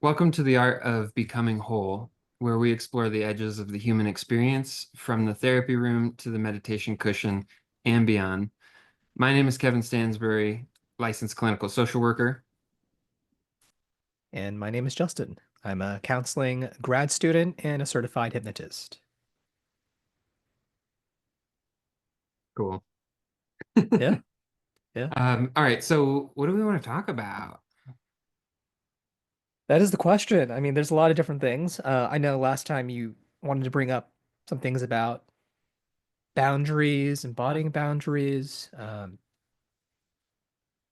Welcome to the Art of Becoming Whole, where we explore the edges of the human experience from the therapy room to the meditation cushion and beyond. My name is Kevin Stansbury, licensed clinical social worker. And my name is Justin. I'm a counseling grad student and a certified hypnotist. Cool. Yeah, yeah. All right, so what do we want to talk about? That is the question. I mean, there's a lot of different things. I know last time you wanted to bring up some things about boundaries, embodying boundaries, What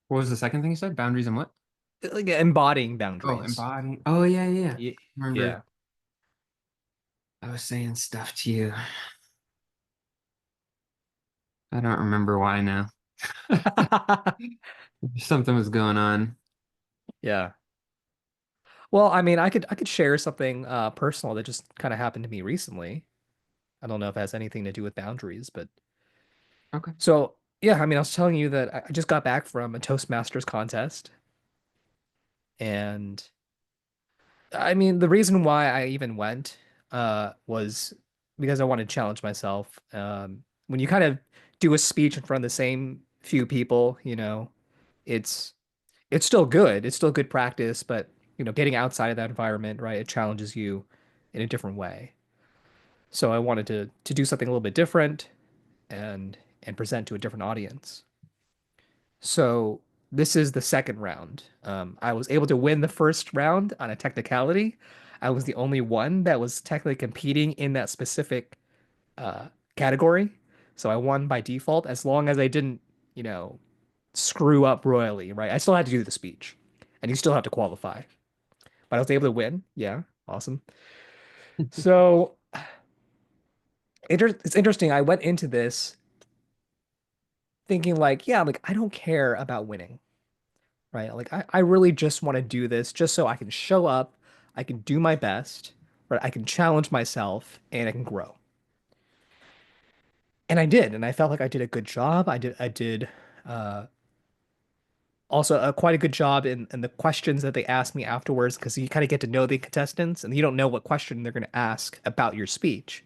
was the second thing you said? Boundaries and what? like embodying Oh, boundaries. embodying. Oh, yeah, yeah, yeah. Yeah. Remember, I was saying stuff to you. I don't remember why now. Something was going on. Yeah. Well, I mean, I could share something personal that just kind of happened to me recently. I don't know if it has anything to do with boundaries, but Okay. so yeah, I mean, I was telling you that I just got back from a Toastmasters contest. And I mean, the reason why I even went was because I wanted to challenge myself. When you kind of do a speech in front of the same few people, it's it's still good. It's still good practice, but getting outside of that environment, right, it challenges you in a different way. So I wanted to do something a little bit different and present to a different audience. So this is the second round. I was able to win the first round on a technicality. I was the only one that was technically competing in that specific uh, category. So I won by default as long as I didn't, you know, screw up royally, right? I still had to do the speech and you still have to qualify. But I was able to win. Yeah, awesome. So it's interesting. I went into this thinking like, yeah, like I don't care about winning. Right? Like I really just want to do this just so I can show up, I can do my best, right? I can challenge myself and I can grow. And I did, and I felt like I did a good job. I did uh also quite a good job in the questions that they asked me afterwards because you kind of get to know the contestants and you don't know what question they're going to ask about your speech.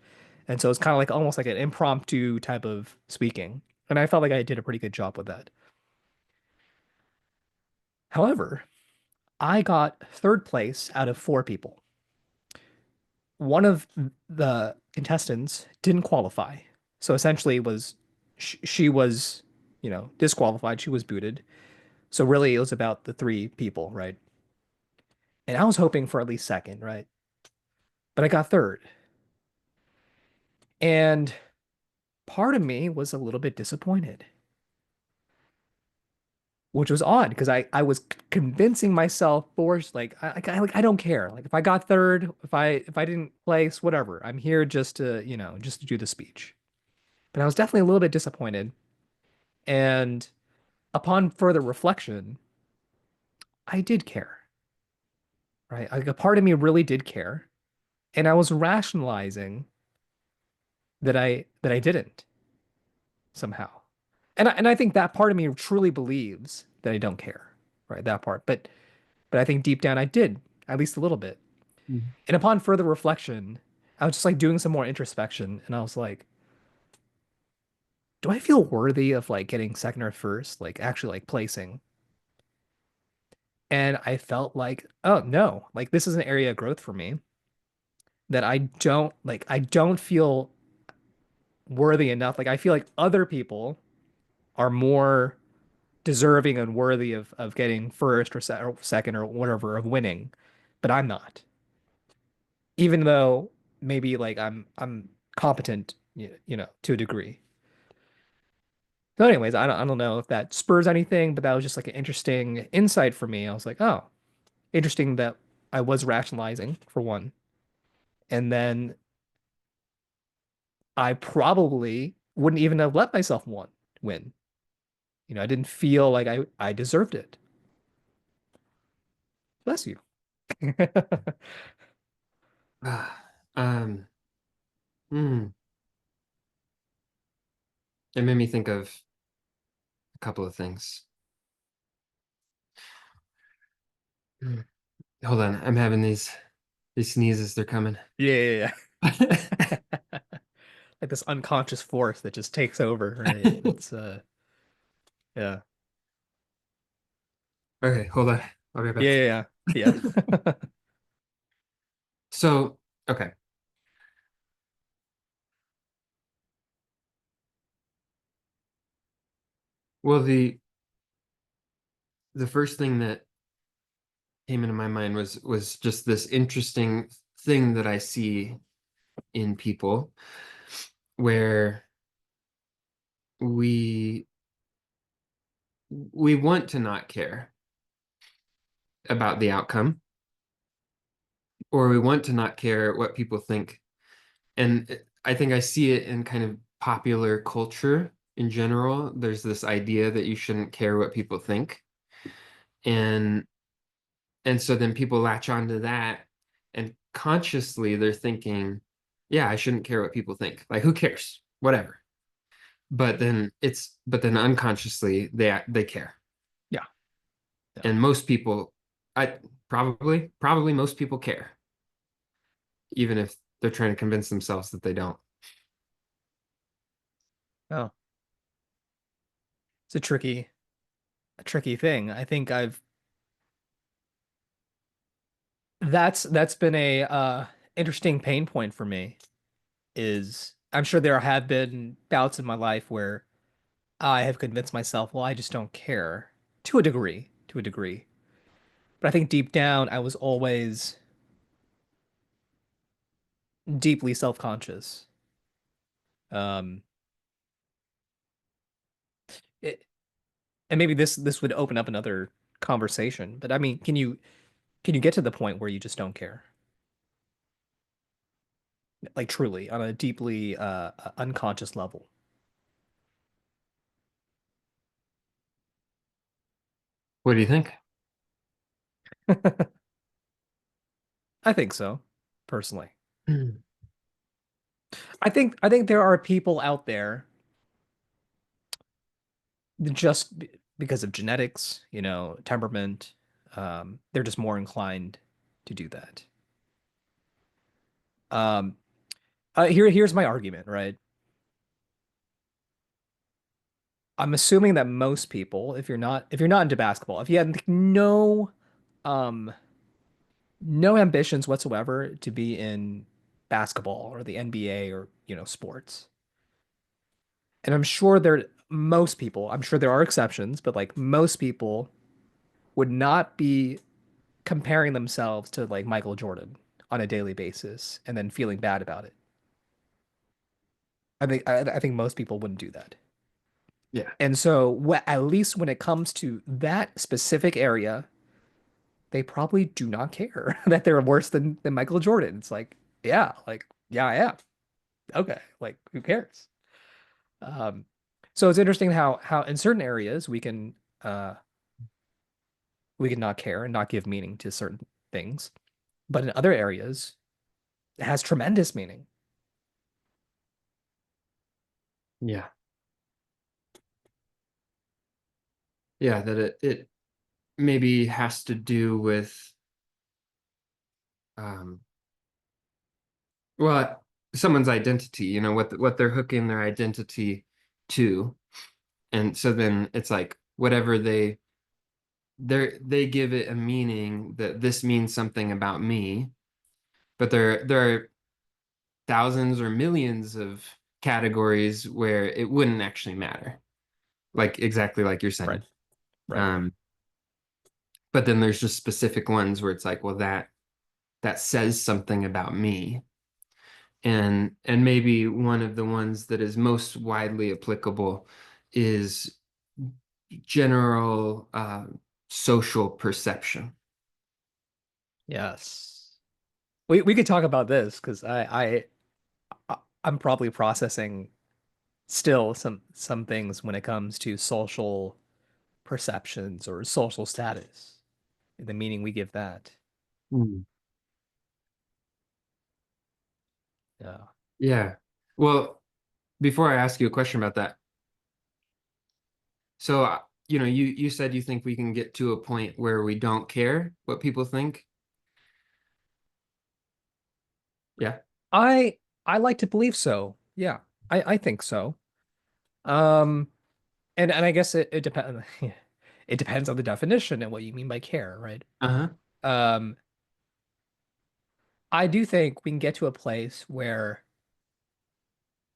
And so it's kind of like almost like an impromptu type of speaking. And I felt like I did a pretty good job with that. However, I got third place out of four people. One of the contestants didn't qualify. So essentially it was she was, disqualified. She was booted. So really it was about the three people, right? And I was hoping for at least second, right? But I got third. And part of me was a little bit disappointed, which was odd because I was convincing myself for like I don't care. Like if I got third, if I didn't place, whatever. I'm here just to, just to do the speech. But I was definitely a little bit disappointed. And upon further reflection, I did care, right? Like a part of me really did care, and I was rationalizing that I didn't somehow. And I think that part of me truly believes that I don't care, right? That part. But I think deep down I did, at least a little bit. Mhm. And upon further reflection, I was just like doing some more introspection, and I was like, do I feel worthy of like getting second or first, like actually like placing? And I felt like, oh no, like this is an area of growth for me that I don't feel worthy enough. Like I feel like other people are more deserving and worthy of getting first or second or whatever of winning, but I'm not. Even though maybe like I'm competent, to a degree. So anyways, I don't know if that spurs anything, but that was just like an interesting insight for me. I was like, oh, interesting that I was rationalizing for one. And then I probably wouldn't even have let myself win. I didn't feel like I deserved it. Bless you. Ah, hmm. It made me think of a couple of things. Hmm. Hold on, I'm having these sneezes. They're coming. Yeah, yeah, yeah. Like this unconscious force that just takes over, right? It's yeah. Okay, hold on. I'll be right Yeah, back. yeah, yeah. Yeah. So, okay. Well, the first thing that came into my mind was just this interesting thing that I see in people where we we want to not care about the outcome, or we want to not care what people think. And I think I see it in kind of popular culture in general. There's this idea that you shouldn't care what people think. And so then people latch onto that, and consciously they're thinking, yeah, I shouldn't care what people think. Like, who cares? Whatever. But then unconsciously they care. Yeah. Yeah. And most people, I probably most people care, even if they're trying to convince themselves that they don't. Oh, it's a tricky thing. I think I've that's been a interesting pain point for me is I'm sure there have been bouts in my life where I have convinced myself, well, I just don't care to a degree. But I think deep down, I was always deeply self-conscious. Um, it, and maybe this would open up another conversation. But I mean, can you get to the point where you just don't care, like truly on a deeply unconscious level? What do you think? I think so, personally. I think there are people out there that just because of genetics, temperament, they're just more inclined to do that. Um, here's my argument, right? I'm assuming that most people, if you're not into basketball, if you had um no ambitions whatsoever to be in basketball or the NBA or sports, and I'm sure there are exceptions, but like most people would not be comparing themselves to like Michael Jordan on a daily basis and then feeling bad about it. I think most people wouldn't do that. Yeah. And so, at least when it comes to that specific area, they probably do not care that they're worse than Michael Jordan. It's like, yeah, I am. Okay, like who cares? Um, so it's interesting how in certain areas uh we can not care and not give meaning to certain things, but in other areas it has tremendous meaning. Yeah. Yeah, that it maybe has to do with um well, someone's identity, what they're hooking their identity to. And so then it's like whatever they give it a meaning that this means something about me, but there are thousands or millions of categories where it wouldn't actually matter. Like exactly like you're Right, saying. right. Um, but then there's just specific ones where it's like, well, that says something about me. And maybe one of the ones that is most widely applicable is general social perception. Yes. We could talk about this because I'm probably processing still some things when it comes to social perceptions or social status, the meaning we give that. Mm. Yeah. Yeah. Well, before I ask you a question about that, so you said you think we can get to a point where we don't care what people think. I I like to believe so. Yeah, I think so. Um, and I guess it depends. It depends on the definition and what you mean by care, right? Uh-huh. Um, I do think we can get to a place where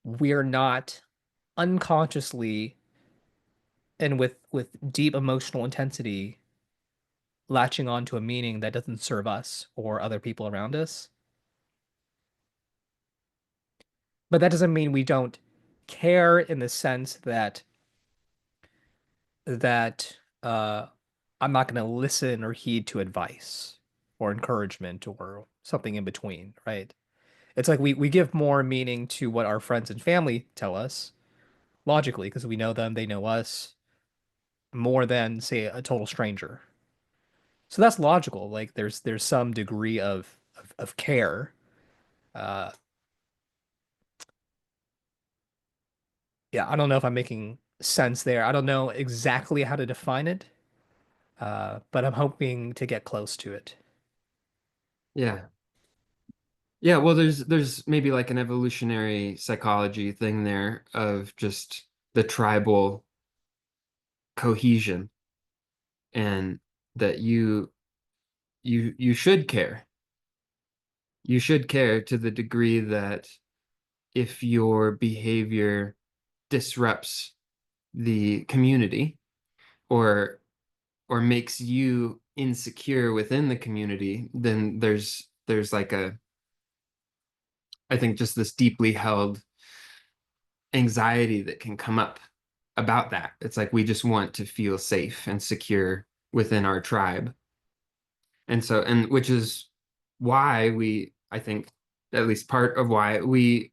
we're not unconsciously and with deep emotional intensity latching on to a meaning that doesn't serve us or other people around us. But that doesn't mean we don't care in the sense that I'm not going to listen or heed to advice or encouragement or something in between, right? It's like we give more meaning to what our friends and family tell us logically because we know them, they know us more than say a total stranger. So that's logical. Like there's some degree of care. Uh yeah, I don't know if I'm making sense there. I don't know exactly how to define it, but I'm hoping to get close to it. Yeah. Yeah, well, there's maybe like an evolutionary psychology thing there of just the tribal cohesion, and that you should care. You should care to the degree that if your behavior disrupts the community, or makes you insecure within the community, then there's like a, I think, just this deeply held anxiety that can come up about that. It's like we just want to feel safe and secure within our tribe. And so, and which is why we, I think, at least part of why we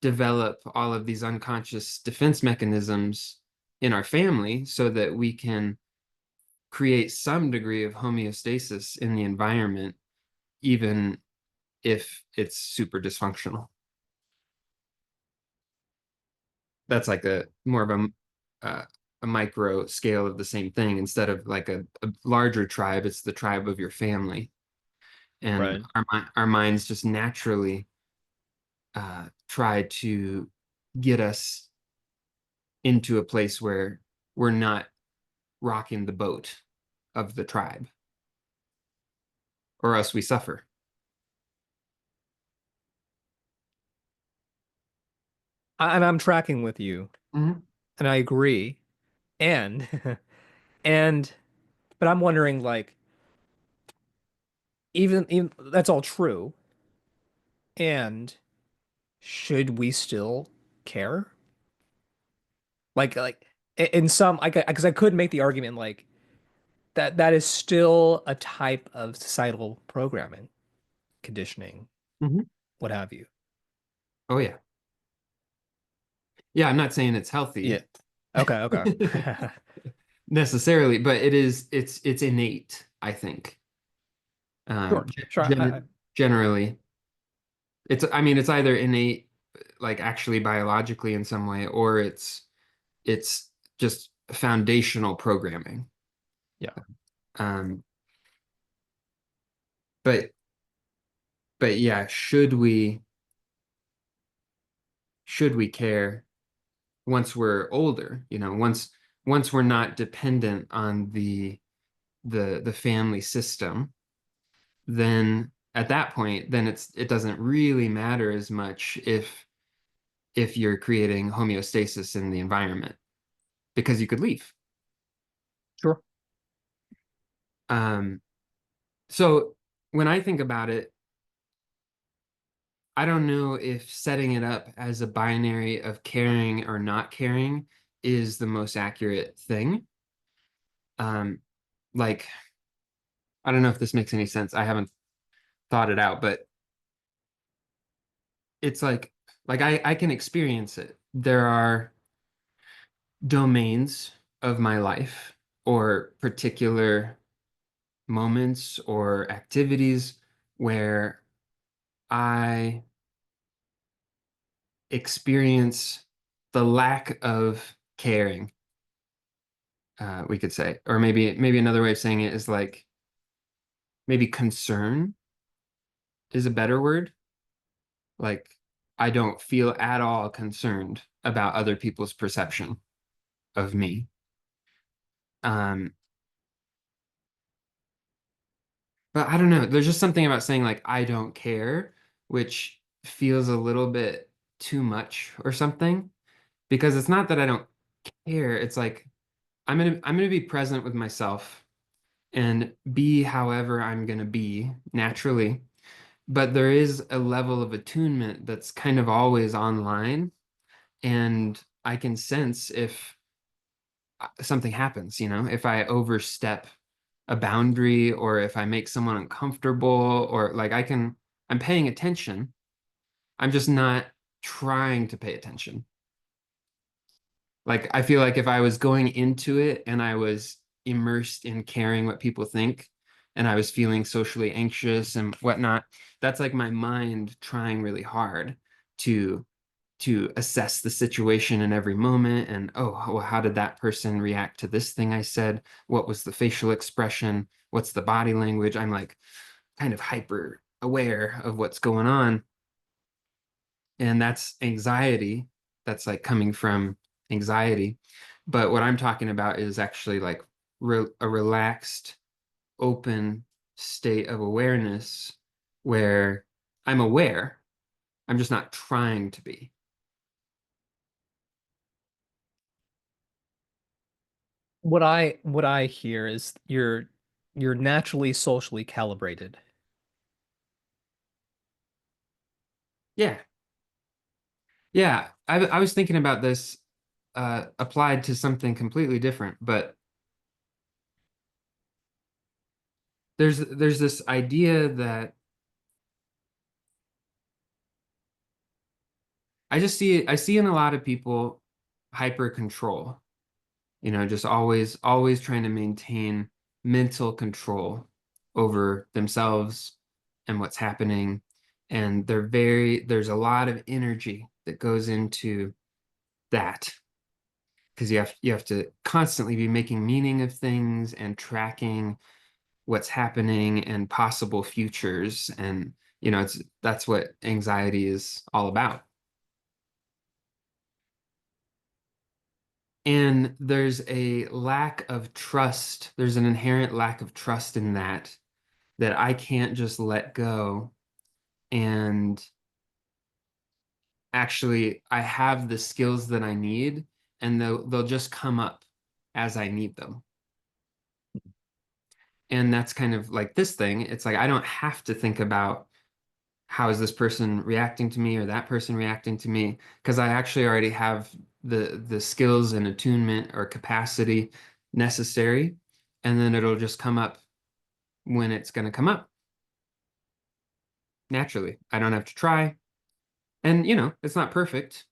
develop all of these unconscious defense mechanisms in our family, so that we can create some degree of homeostasis in the environment, even if it's super dysfunctional. That's like a more of a micro scale of the same thing. Instead of like a larger tribe, it's the tribe of your family. And Right. our minds just naturally try to get us into a place where we're not rocking the boat of the tribe, or else we suffer. And I'm tracking with you, Mhm. and I agree. And and but I'm wondering like even that's all true. And should we still care? Like in some like because I could make the argument like that is still a type of societal programming, conditioning, Mhm. what have you. Oh yeah. Yeah, I'm not saying it's Yeah. healthy Okay, okay. necessarily, but it's innate, I think. Sure, sure. Generally, it's, I mean, it's either innate, like actually biologically in some way, or it's just foundational programming. Yeah, Um, but yeah, should we care once we're older? Once we're not dependent on the family system, then at that point, then it doesn't really matter as much if you're creating homeostasis in the environment, because you could leave. sure. Um, so when I think about it, I don't know if setting it up as a binary of caring or not caring is the most accurate thing. Um, like, I don't know if this makes any sense. I haven't thought it out, but it's like I can experience it. There are domains of my life, or particular moments or activities, where I experience the lack of caring, we could say. Or maybe another way of saying it is like, maybe concern is a better word. Like I don't feel at all concerned about other people's perception of me. Um, but I don't know. There's just something about saying like I don't care, which feels a little bit too much or something. Because it's not that I don't care. It's like I'm gonna be present with myself and be however I'm gonna be naturally. But there is a level of attunement that's kind of always online, and I can sense if something happens, if I overstep a boundary or if I make someone uncomfortable or like I'm paying attention. I'm just not trying to pay attention. Like I feel like if I was going into it and I was immersed in caring what people think and I was feeling socially anxious and whatnot, that's like my mind trying really hard to assess the situation in every moment and oh, well, how did that person react to this thing I said? What was the facial expression? What's the body language? I'm like kind of hyper aware of what's going on. And that's anxiety. That's like coming from anxiety. But what I'm talking about is actually like a relaxed, open state of awareness where I'm aware. I'm just not trying to be. What I hear is you're naturally socially calibrated. Yeah. Yeah. I was thinking about this applied to something completely different, but there's this idea that I see in a lot of people hyper control, just always trying to maintain mental control over themselves and what's happening. And there's a lot of energy that goes into that because you have to constantly be making meaning of things and tracking what's happening and possible futures. And, that's what anxiety is all about. And there's a lack of trust. There's an inherent lack of trust in that I can't just let go. And actually, I have the skills that I need, and they'll just come up as I need them. And that's kind of like this thing. It's like I don't have to think about how is this person reacting to me or that person reacting to me because I actually already have the skills and attunement or capacity necessary, and then it'll just come up when it's going to come up naturally. I don't have to try. And it's not perfect.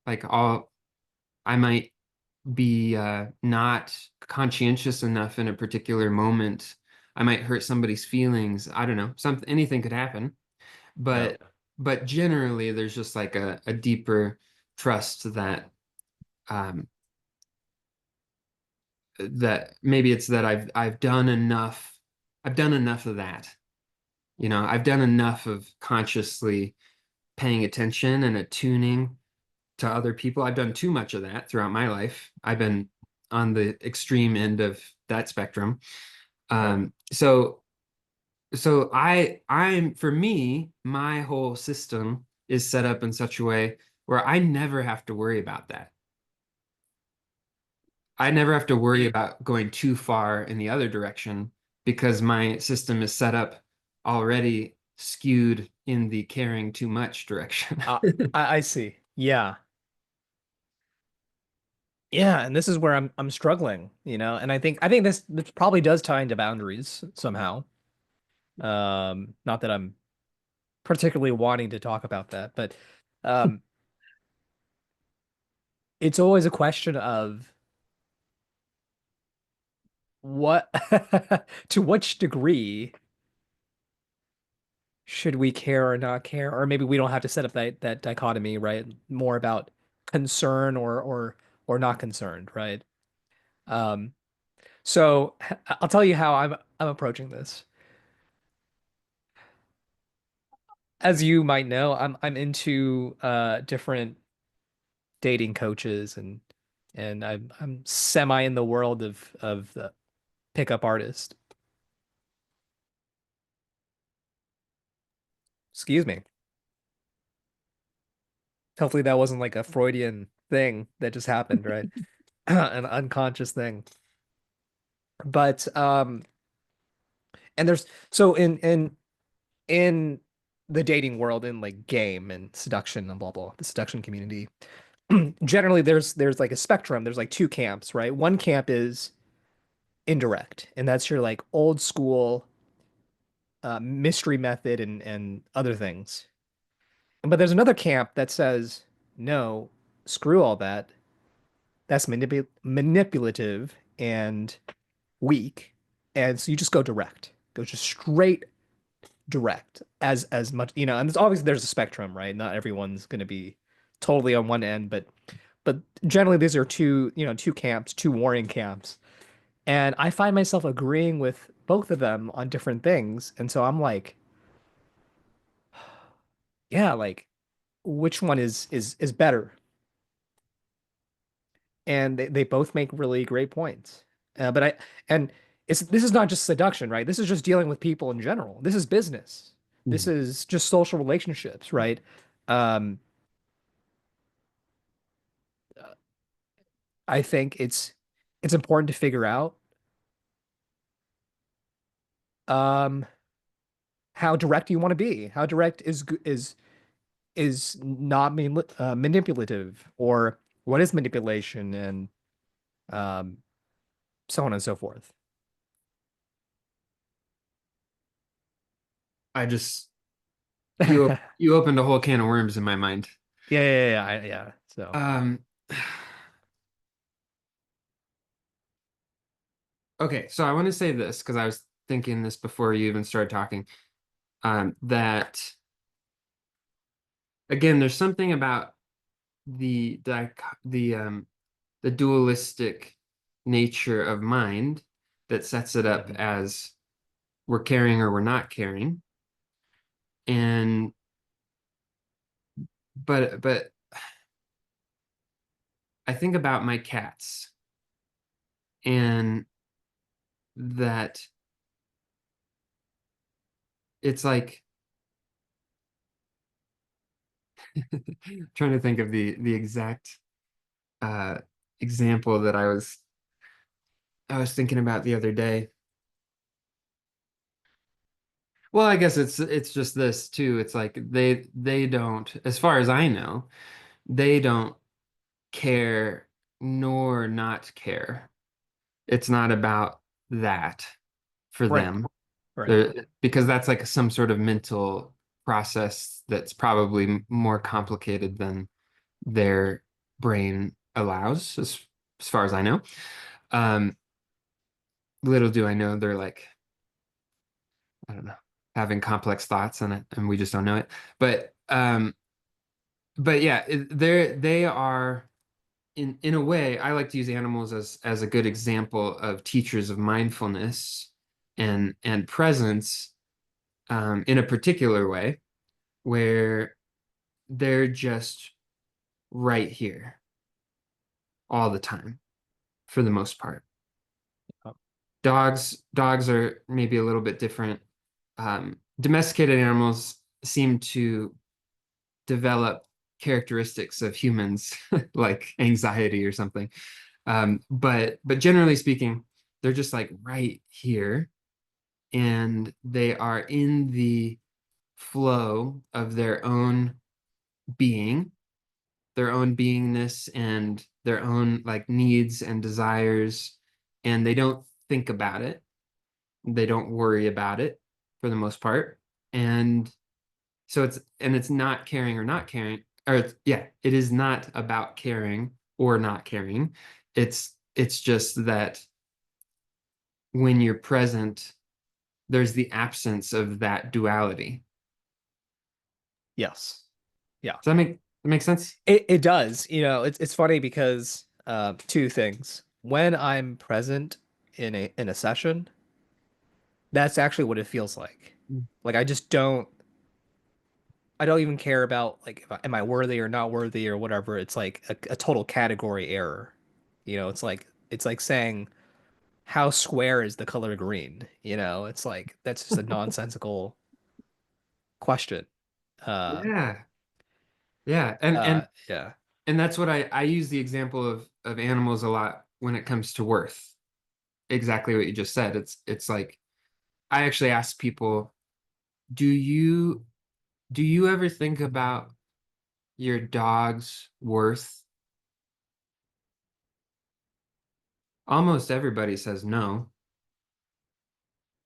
Like I might be not conscientious enough in a particular moment. I might hurt somebody's feelings. I don't know. Anything could happen. Yeah. But generally there's just like a deeper trust um that maybe it's that I've done enough of that. I've done enough of consciously paying attention and attuning to other people. I've done too much of that throughout my life. I've been on the extreme end of that spectrum. Right. So I'm for me, my whole system is set up in such a way where I never have to worry about that. I never have to worry about going too far in the other direction because my system is set up already skewed in the caring too much direction. Uh, I see. Yeah. Yeah, and this is where I'm struggling, and I think this probably does tie into boundaries somehow. Not that I'm particularly wanting to talk about that, but um it's always a question of what to which degree should we care or not care, or maybe we don't have to set up that dichotomy, right? More about concern or not concerned, right? Um, so I'll tell you how I'm approaching this. as you might know, I'm into different dating coaches and I'm semi in the world of the pickup artist. Excuse me. Hopefully that wasn't like a Freudian thing that just happened, right? An unconscious thing. But and there's so in the dating world in like game and seduction and blah blah, the seduction community, generally there's like a spectrum. There's like two camps, right? One camp is indirect, and that's your like old school mystery method and other things. But there's another camp that says, no, screw all that. That's manipulative and weak. And so you just go direct. Go just straight direct as much, and it's obviously there's a spectrum, right? Not everyone's going to be totally on one end, but generally these are two camps, two warring camps. And I find myself agreeing with both of them on different things. And so I'm like, yeah, like which one is better? And they both make really great points. But I and it's this is not just seduction, right? This is just dealing with people in general. This is business. This Mhm. is just social relationships, right? Um, I think it's important to figure out um, how direct you want to be. How direct is not manipulative, or what is manipulation, and um, so on and so forth. I just Yeah, you opened a whole can of worms in my mind. yeah, yeah, yeah. So. Um, okay, so I want to say this because I was thinking this before you even started talking. That again, there's something about the the dualistic nature of mind that sets it up Mhm. as we're caring or we're not caring. And but I think about my cats and that it's like trying to think of the exact uh example that I was thinking about the other day. Well, I guess it's just this too. It's like they don't, as far as I know, they don't care nor not care. It's not about that for Right, them. right. Because that's like some sort of mental process that's probably more complicated than their brain allows, as far as I know. Um, little do I know they're like, I don't know, having complex thoughts and we just don't know it. But but yeah, they are in a way, I like to use animals as a good example of teachers of mindfulness and presence in a particular way where they're just right here all the time for the most part. Dogs are maybe a little bit different. Domesticated animals seem to develop characteristics of humans, like anxiety or something. But generally speaking, they're just like right here, and they are in the flow of their own beingness, and their own like needs and desires, and they don't think about it. They don't worry about it for the most part. And so it's not caring or not caring, or yeah, it is not about caring or not caring. It's just that when you're present, there's the absence of that duality. Yes. Yeah. Does that make sense? It does. It's funny because two things. When I'm present in a session, that's actually what it feels like. Like I just don't. I don't even care about like am I worthy or not worthy or whatever. It's like a total category error. It's like saying how square is the color green? It's like that's just a nonsensical question. Uh, Yeah. Yeah. yeah. And that's what I use the example of animals a lot when it comes to worth. Exactly what you just said. It's like I actually ask people, do you do you ever think about your dog's worth? Almost everybody says no.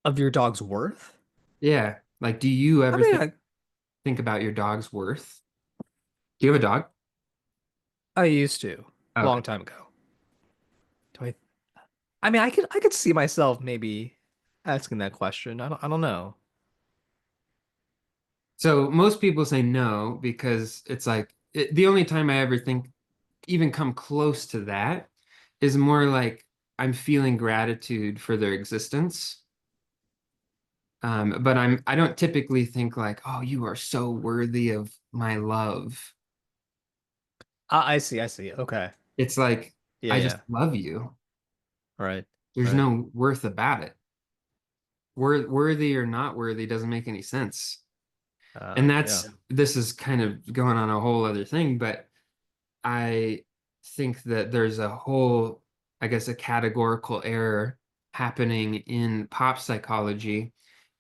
Of your dog's worth? Yeah. Like, do you I ever mean, think about your dog's worth? Do you have a dog? I used to a Okay. long time ago. Do I mean, I could see myself maybe asking that question. I don't know. So most people say no because it's like the only time I ever think even come close to that is more like I'm feeling gratitude for their existence. But I don't typically think like, oh, you are so worthy of my love. I see. I see. Okay. It's like Yeah. I just Yeah. love you. Right. There's Right. no worth about it. Worthy or not worthy doesn't make any sense. And Yeah. this is kind of going on a whole other thing, but I think that there's a whole, I guess, a categorical error happening in pop psychology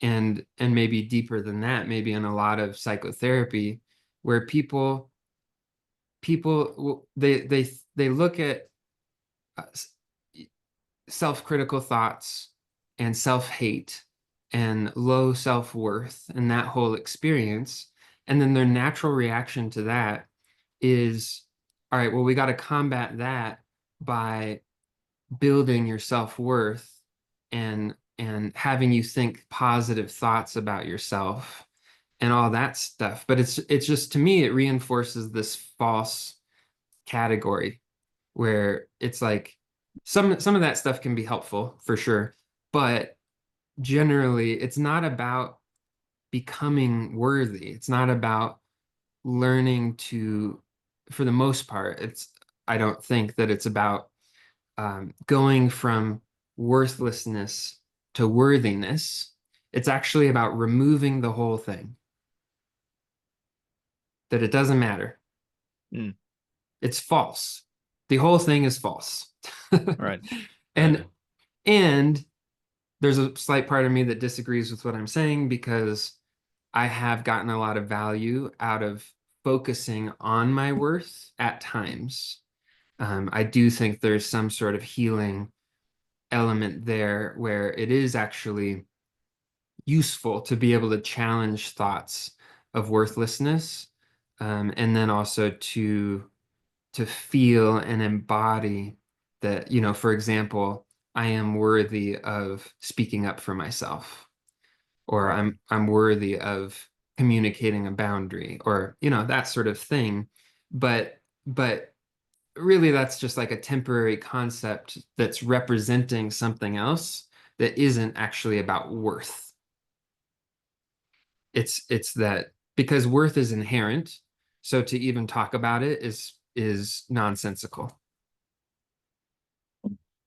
and maybe deeper than that, maybe in a lot of psychotherapy, where people they look at uh, self-critical thoughts and self-hate and low self-worth and that whole experience. And then their natural reaction to that is, all right, well, we got to combat that by building your self-worth and having you think positive thoughts about yourself and all that stuff. But it's just to me, it reinforces this false category where it's like some of that stuff can be helpful for sure, but generally it's not about becoming worthy. It's not about learning to, for the most part, I don't think that it's about going from worthlessness to worthiness. It's actually about removing the whole thing, that it doesn't matter. Mm. It's false. The whole thing is false. Right. Right. And and there's a slight part of me that disagrees with what I'm saying because I have gotten a lot of value out of focusing on my worth at times. I do think there's some sort of healing element there where it is actually useful to be able to challenge thoughts of worthlessness, and then also to feel and embody that, for example, I am worthy of speaking up for myself, or Right. I'm worthy of communicating a boundary, or that sort of thing. But really that's just like a temporary concept that's representing something else that isn't actually about worth. It's that because worth is inherent, so to even talk about it is nonsensical.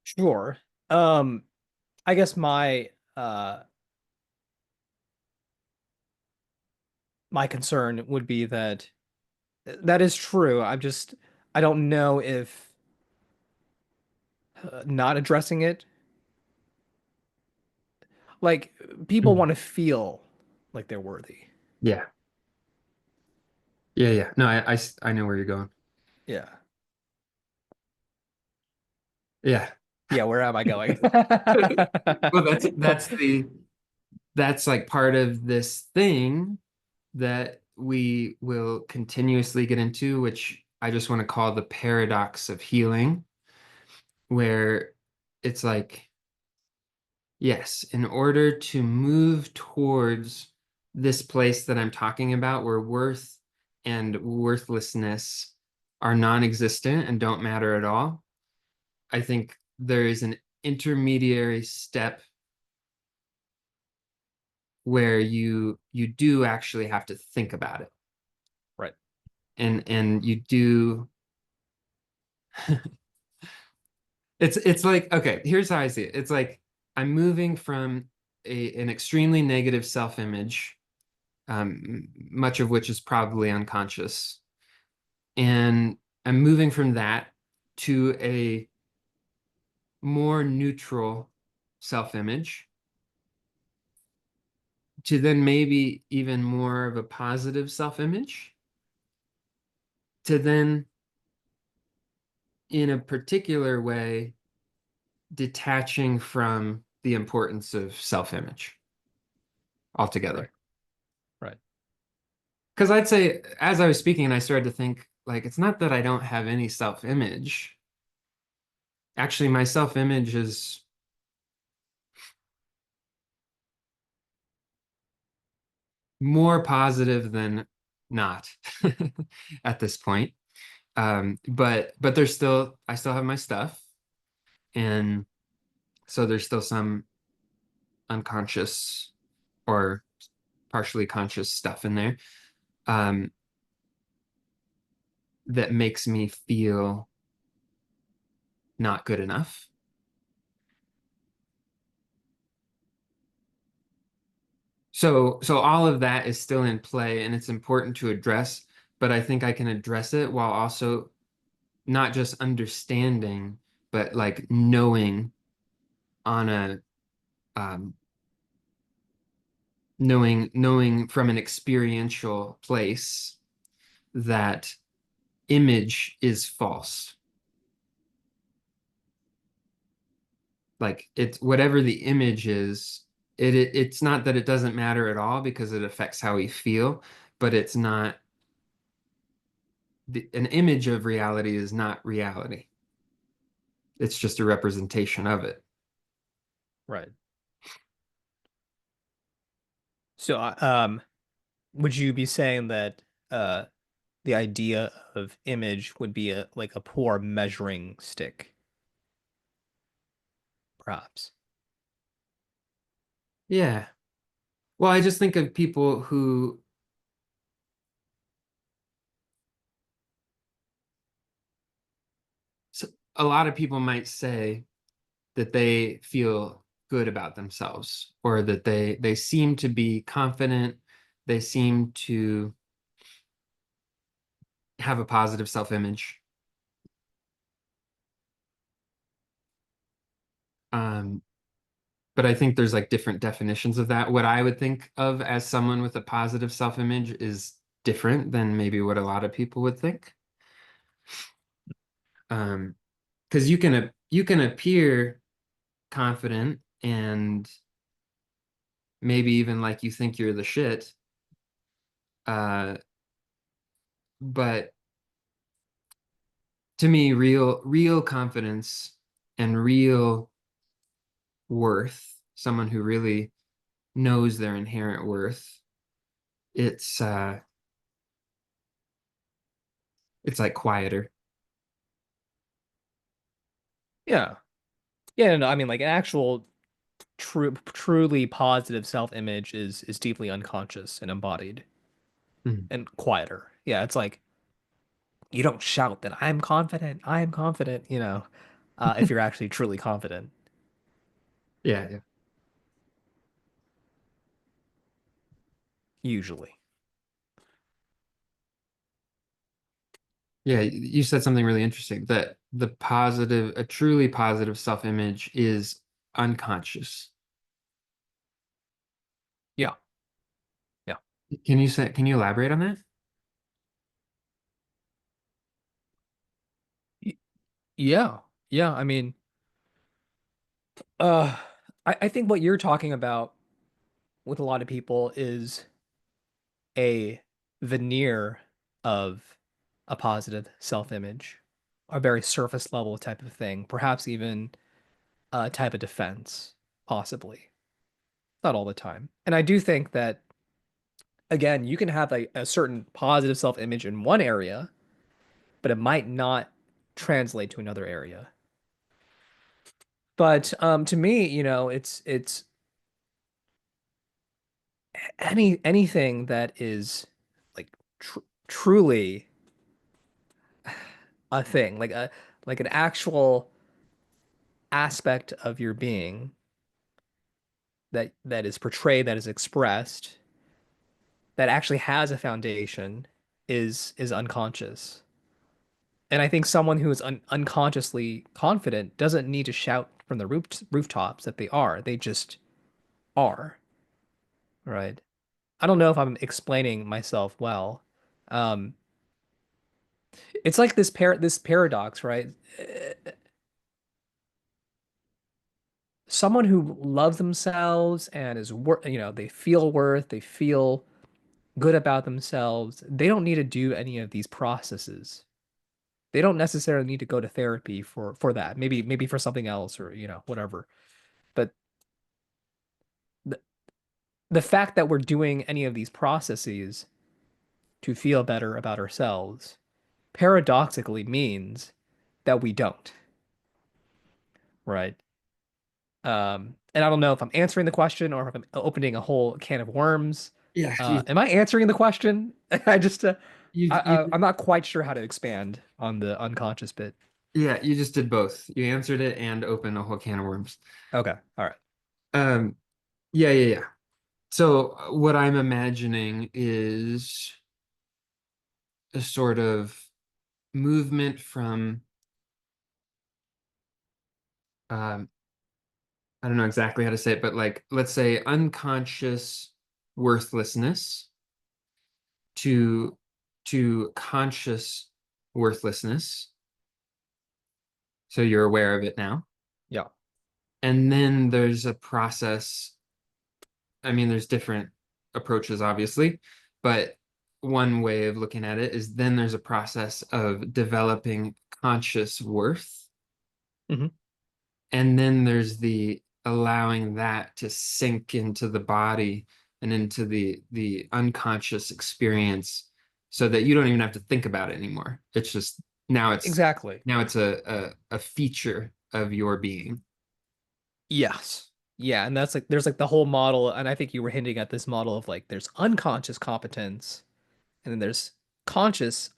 Sure. Um, I guess my concern would be that that is true. I don't know if not addressing it, like people want to feel like they're worthy. Yeah. Yeah. No, I know where you're going. Yeah. Yeah. Yeah, where am I going? Well, that's like part of this thing that we will continuously get into, which I just want to call the paradox of healing, where it's like, yes, in order to move towards this place that I'm talking about, where worth and worthlessness are non-existent and don't matter at all, I think there is an intermediary step where you do actually have to think about it. and you do it's like, okay, here's how I see it. It's like I'm moving from an extremely negative self-image, much of which is probably unconscious, and I'm moving from that to a more neutral self-image, to then maybe even more of a positive self-image, to then in a particular way detaching from the importance of self-image altogether. Right. Right. Because I'd say, as I was speaking, I started to think, like, it's not that I don't have any self-image. Actually, my self-image is more positive than not at this point. But there's still, I still have my stuff, and so there's still some unconscious or partially conscious stuff in there, um, that makes me feel not good enough. So all of that is still in play and it's important to address, but I think I can address it while also not just understanding, but like knowing on a um, knowing from an experiential place that image is false. Like it's whatever the image is, it's not that it doesn't matter at all because it affects how we feel, but it's not an image of reality is not reality. It's just a representation of it. Right. So, would you be saying that uh, the idea of image would be a like a poor measuring stick, perhaps? Yeah. Well, I just think of people who, so a lot of people might say that they feel good about themselves or that they seem to be confident, they seem to have a positive self-image. Um, but I think there's like different definitions of that. What I would think of as someone with a positive self-image is different than maybe what a lot of people would think. Because you can appear confident and maybe even like you think you're the shit. But to me, real confidence and real worth, someone who really knows their inherent worth, it's uh it's like quieter. Yeah. Yeah, no, I mean like an actual truly positive self-image is deeply unconscious and embodied Mhm. and quieter. Yeah, it's like you don't shout that I am confident, if you're actually truly confident, Yeah, yeah. usually. Yeah, you said something really interesting that a truly positive self-image is unconscious. Yeah. Yeah. Can you elaborate on that? Y- Yeah. Yeah, I mean, uh I think what you're talking about with a lot of people is a veneer of a positive self-image, a very surface level type of thing, perhaps even a type of defense, possibly. Not all the time. And I do think that, again, you can have a certain positive self-image in one area, but it might not translate to another area. But to me, it's anything that is like truly. a thing, like an actual aspect of your being that is portrayed, that is expressed, that actually has a foundation is unconscious. And I think someone who is unconsciously confident doesn't need to shout from the rooftops that they are. They just are, right? I don't know if I'm explaining myself well. Um, it's like this paradox, right? Someone who loves themselves and is they feel worth, they feel good about themselves. They don't need to do any of these processes. They don't necessarily need to go to therapy for that. Maybe for something else or whatever. But the, the fact that we're doing any of these processes to feel better about ourselves paradoxically means that we don't, right? And I don't know if I'm answering the question or if I'm opening a whole can of worms. Yeah, Am I answering the question? I just you I'm not quite sure how to expand on the unconscious bit. yeah, you just did both. You answered it and opened a whole can of worms. Okay, all right. Um, yeah. So what I'm imagining is a sort of movement from um, I don't know exactly how to say it, but like let's say unconscious worthlessness to conscious worthlessness. So you're aware of it now. Yeah. And then there's a process. I mean, there's different approaches, obviously, but one way of looking at it is then there's a process of developing conscious worth. Hmm. And then there's the allowing that to sink into the body and into the unconscious experience so that you don't even have to think about it anymore. It's just Exactly. now it's a feature of your being. Yes. Yeah, and that's like there's like the whole model, and I think you were hinting at this model of like there's unconscious competence and then there's conscious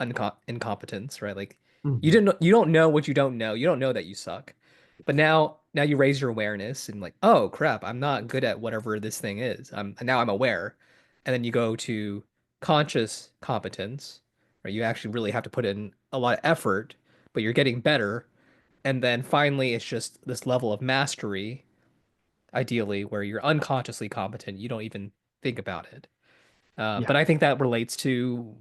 incompetence, right? Like Mhm. you don't know what you don't know. You don't know that you suck. But now you raise your awareness and like, oh crap, I'm not good at whatever this thing is. Now I'm aware. And then you go to conscious competence, right? You actually really have to put in a lot of effort, but you're getting better. And then finally it's just this level of mastery, ideally, where you're unconsciously competent. You don't even think about it. Yeah. But I think that relates to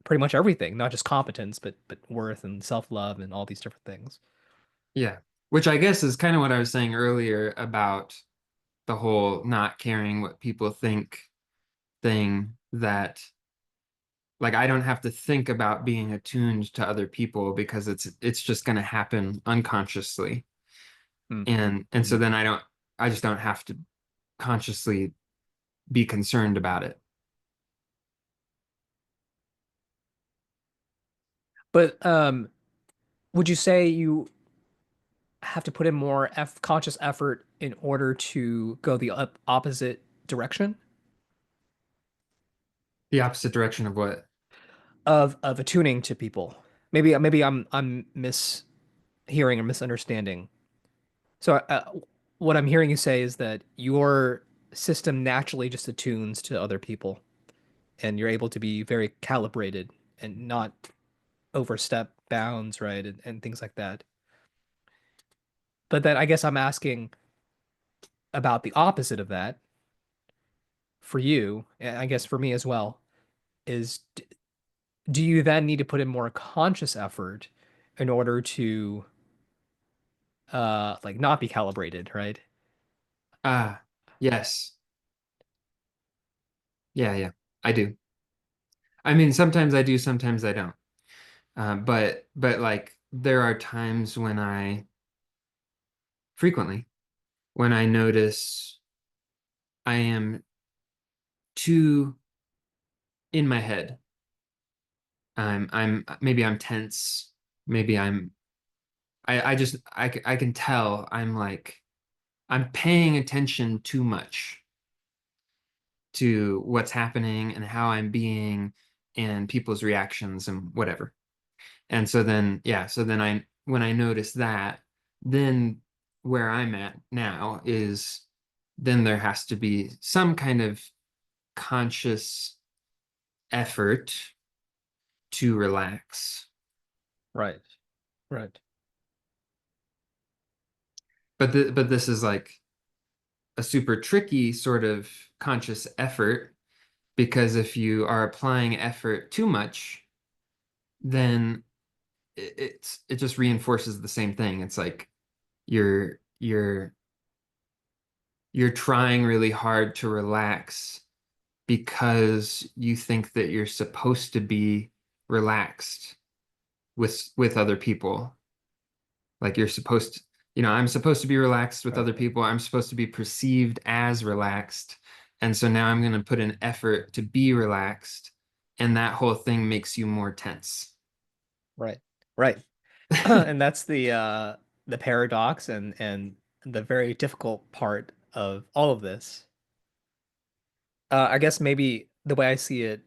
pretty much everything, not just competence, but worth and self-love and all these different things. Yeah. Which I guess is kind of what I was saying earlier about the whole not caring what people think thing that like I don't have to think about being attuned to other people because it's just going to happen unconsciously. Mm. And so then I just don't have to consciously be concerned about it. But would you say you have to put in more conscious effort in order to go the opposite direction The opposite direction of what? of attuning to people? Maybe I'm mishearing or misunderstanding. So what I'm hearing you say is that your system naturally just attunes to other people, and you're able to be very calibrated and not overstep bounds, right? And things like that. But then I guess I'm asking about the opposite of that for you, and I guess for me as well, is do you then need to put in more conscious effort in order to like not be calibrated, right? Ah, yes. Yeah. I do. I mean, sometimes I do, sometimes I don't. But like there are times when I frequently when I notice I am too in my head. I'm maybe I'm tense. Maybe I can tell I'm paying attention too much to what's happening and how I'm being and people's reactions and whatever. And so then, yeah, so then when I notice that, then where I'm at now is then there has to be some kind of conscious effort to relax. Right. Right. But this is like a super tricky sort of conscious effort because if you are applying effort too much, then it just reinforces the same thing. It's like you're you're you're trying really hard to relax because you think that you're supposed to be relaxed with other people. Like you're supposed to, I'm supposed to be relaxed with Right. other people. I'm supposed to be perceived as relaxed. And so now I'm going to put an effort to be relaxed. And that whole thing makes you more tense. Right. Right. And that's the paradox and the very difficult part of all of this. I guess maybe the way I see it,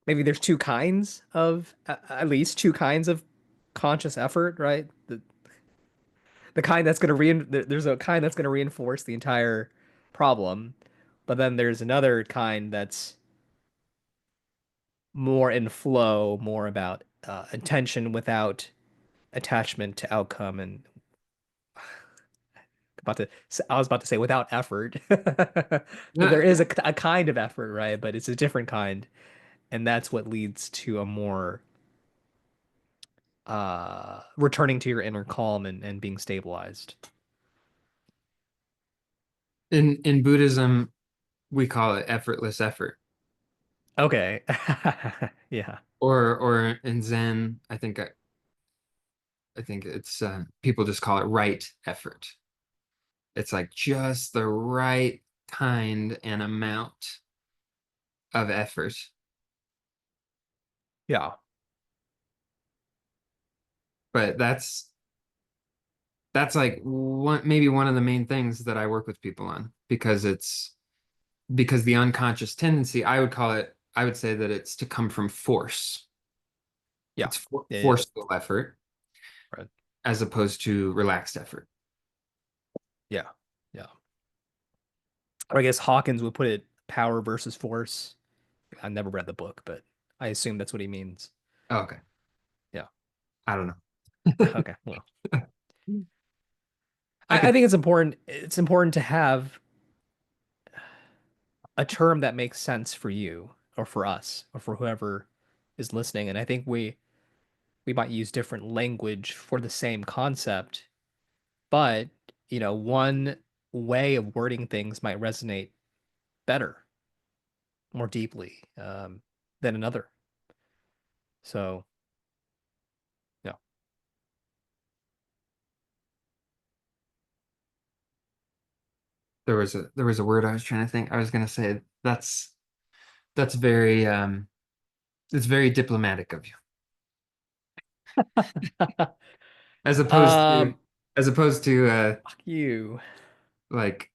maybe there's two kinds of at least two kinds of conscious effort, right? The kind that's going to there's a kind that's going to reinforce the entire problem, but then there's another kind that's more in flow, more about intention without attachment to outcome, and I was about to say without effort. But there Yeah. is a kind of effort, right? But it's a different kind, and that's what leads to a more returning to your inner calm and being stabilized. In Buddhism, we call it effortless effort. Okay. Yeah. Or in Zen, I think it's people just call it right effort. It's like just the right kind and amount of effort. Yeah. But that's like maybe one of the main things that I work with people on because because the unconscious tendency, I would say that it's to come from force. Yeah. It's Yeah. Yeah. forceful effort Right. as opposed to relaxed effort. Yeah. Yeah. Or I guess Hawkins would put it power versus force. I never read the book, but I assume that's what he means. Oh, okay. Yeah. I don't Okay. Well, know. I I could, think it's important. It's important to have a term that makes sense for you or for us or for whoever is listening. And I think we might use different language for the same concept, but one way of wording things might resonate better, more deeply than another. So, yeah. there was a word I was trying to think. I was gonna say that's very it's very diplomatic of you. As opposed to um, fuck you. like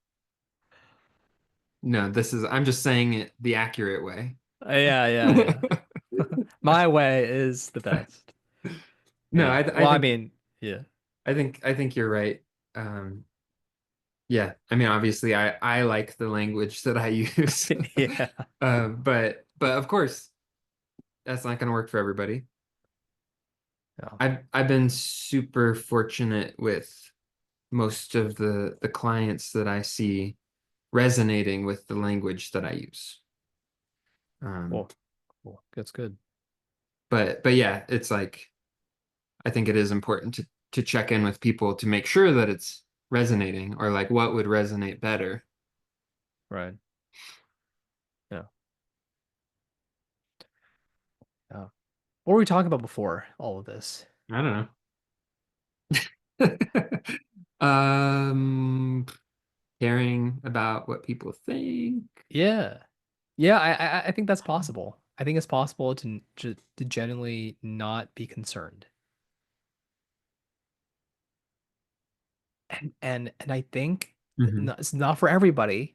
no, this is I'm just saying it the accurate way. Yeah, yeah, yeah. My way is the best. No, Yeah. I Well, I think mean, yeah. I think you're right. Yeah, I mean obviously I like the language that I use. Yeah. But of course that's not going to work for everybody. Yeah. I've been super fortunate with most of the clients that I see resonating with the language that I use. Um, Cool. Cool. That's good. but yeah, it's like I think it is important to check in with people to make sure that it's resonating or like what would resonate better. Right. Yeah. Yeah. What were we talking about before all of this? I don't know. um, Caring about what people think. Yeah. Yeah, I think that's possible. I think it's possible to genuinely not be concerned. And I think Mhm. it's not for everybody.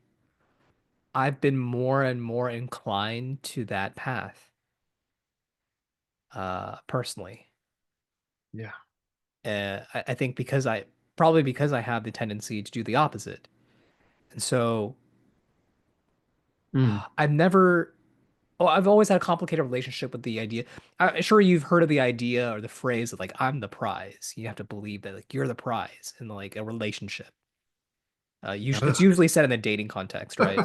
I've been more and more inclined to that path. personally. Yeah. I think probably because I have the tendency to do the opposite. And so Mm. I've never, oh, I've always had a complicated relationship with the idea. I'm sure you've heard of the idea or the phrase of like, I'm the prize. You have to believe that like you're the prize in like a relationship. Usually, it's Ugh. usually said in a dating context, right?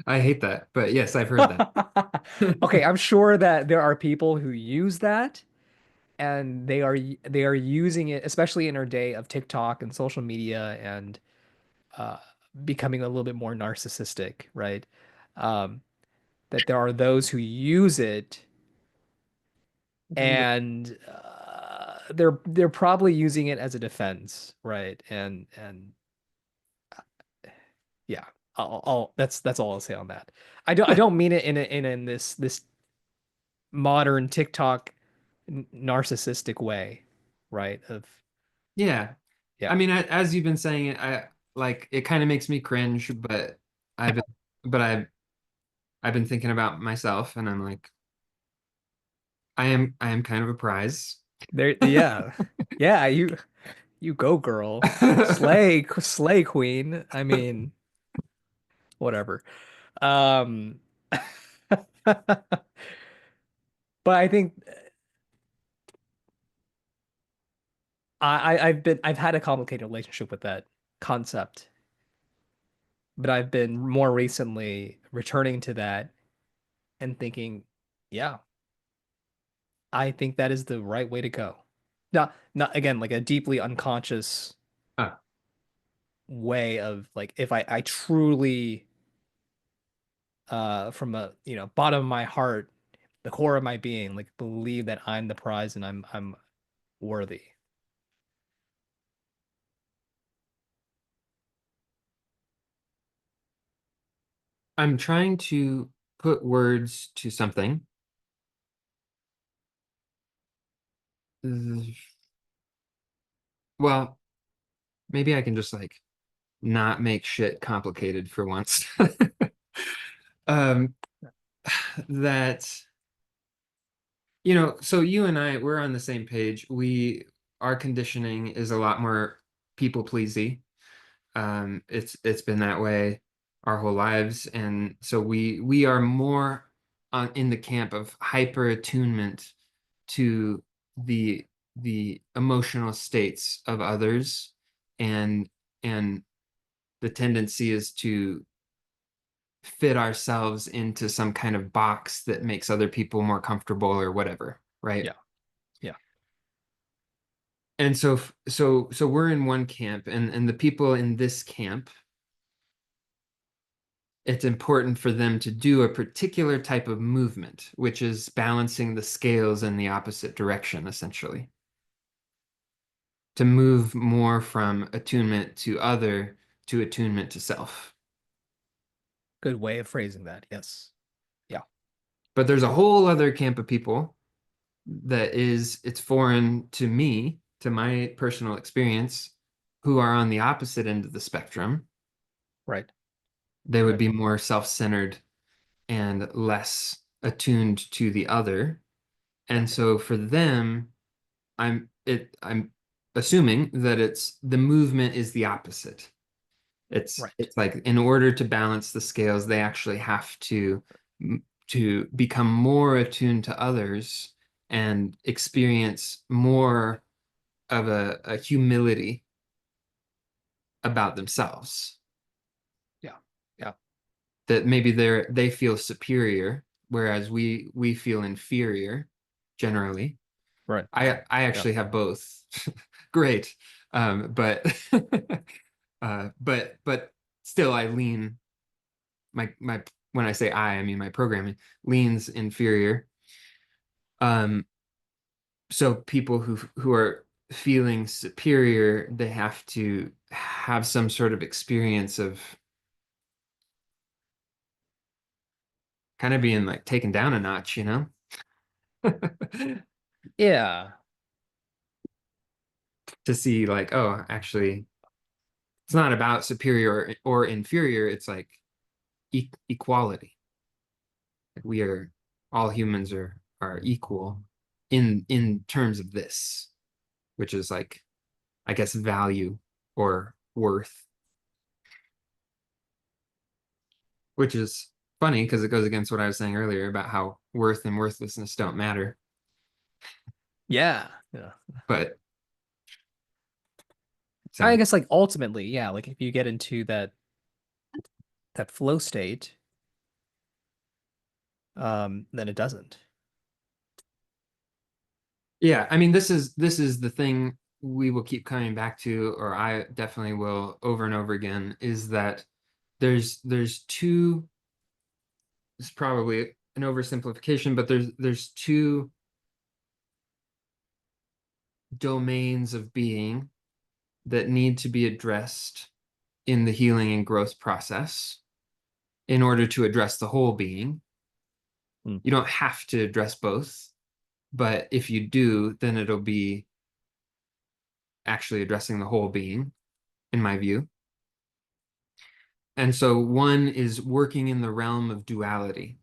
I hate that, but yes, I've heard that. Okay, I'm sure that there are people who use that and they are using it, especially in our day of TikTok and social media and uh, becoming a little bit more narcissistic, right? Um, that there are those who use it and they're probably using it as a defense, right? And yeah, that's all I'll say on that. I don't mean it in this modern TikTok narcissistic way, right? Of Yeah. I yeah, mean, as you've been saying it, I like it kind of makes me cringe, but I've been, but I've been thinking about myself and I'm like, I am kind of a prize. yeah, yeah. You go, girl. Slay, queen. I mean, whatever. Um, but I think I've had a complicated relationship with that concept, but I've been more recently returning to that and thinking, yeah, I think that is the right way to go. Not again like a deeply unconscious Ah, way of like if I truly from a bottom of my heart, the core of my being, like believe that I'm the prize and I'm worthy. I'm trying to put words to something. Well, maybe I can just like not make shit complicated for once. Um, that so you and I, we're on the same page. Our conditioning is a lot more people pleasy. It's been that way our whole lives, and so we are more on in the camp of hyper attunement to the the emotional states of others, and and the tendency is to fit ourselves into some kind of box that makes other people more comfortable or whatever, right? Yeah. Yeah. And so we're in one camp, and the people in this camp, it's important for them to do a particular type of movement, which is balancing the scales in the opposite direction, essentially. To move more from attunement to other to attunement to self. Good way of phrasing that. Yes. Yeah. But there's a whole other camp of people it's foreign to me, to my personal experience, who are on the opposite end of the spectrum. Right. They would Right. be more self-centered and less attuned to the other. Yeah. And so for them, I'm assuming that it's the movement is the opposite. Right. It's like in order to balance the scales, they actually have to become more attuned to others and experience more of a humility about themselves. Yeah. Yeah. That maybe they feel superior, whereas we feel inferior generally. Right. I Yeah. actually have both. Great. But but still I lean my when I say I mean my programming leans inferior. Um, so people who are feeling superior, they have to have some sort of experience of kind of being like taken down a notch, Yeah. to see like, oh, actually, it's not about superior or inferior. It's like equality. Like we are all humans are equal. in terms of this, which is like, I guess, value or worth, which is funny because it goes against what I was saying earlier about how worth and worthlessness don't matter. Yeah. Yeah. But I so guess like ultimately, yeah, like if you get into that flow state, then it doesn't. yeah, I mean, this is the thing we will keep coming back to, or I definitely will over and over again, is that there's two, it's probably an oversimplification, but there's two domains of being that need to be addressed in the healing and growth process in order to address the whole being. Hmm. You don't have to address both, but if you do, then it'll be actually addressing the whole being, in my view. And so one is working in the realm of duality.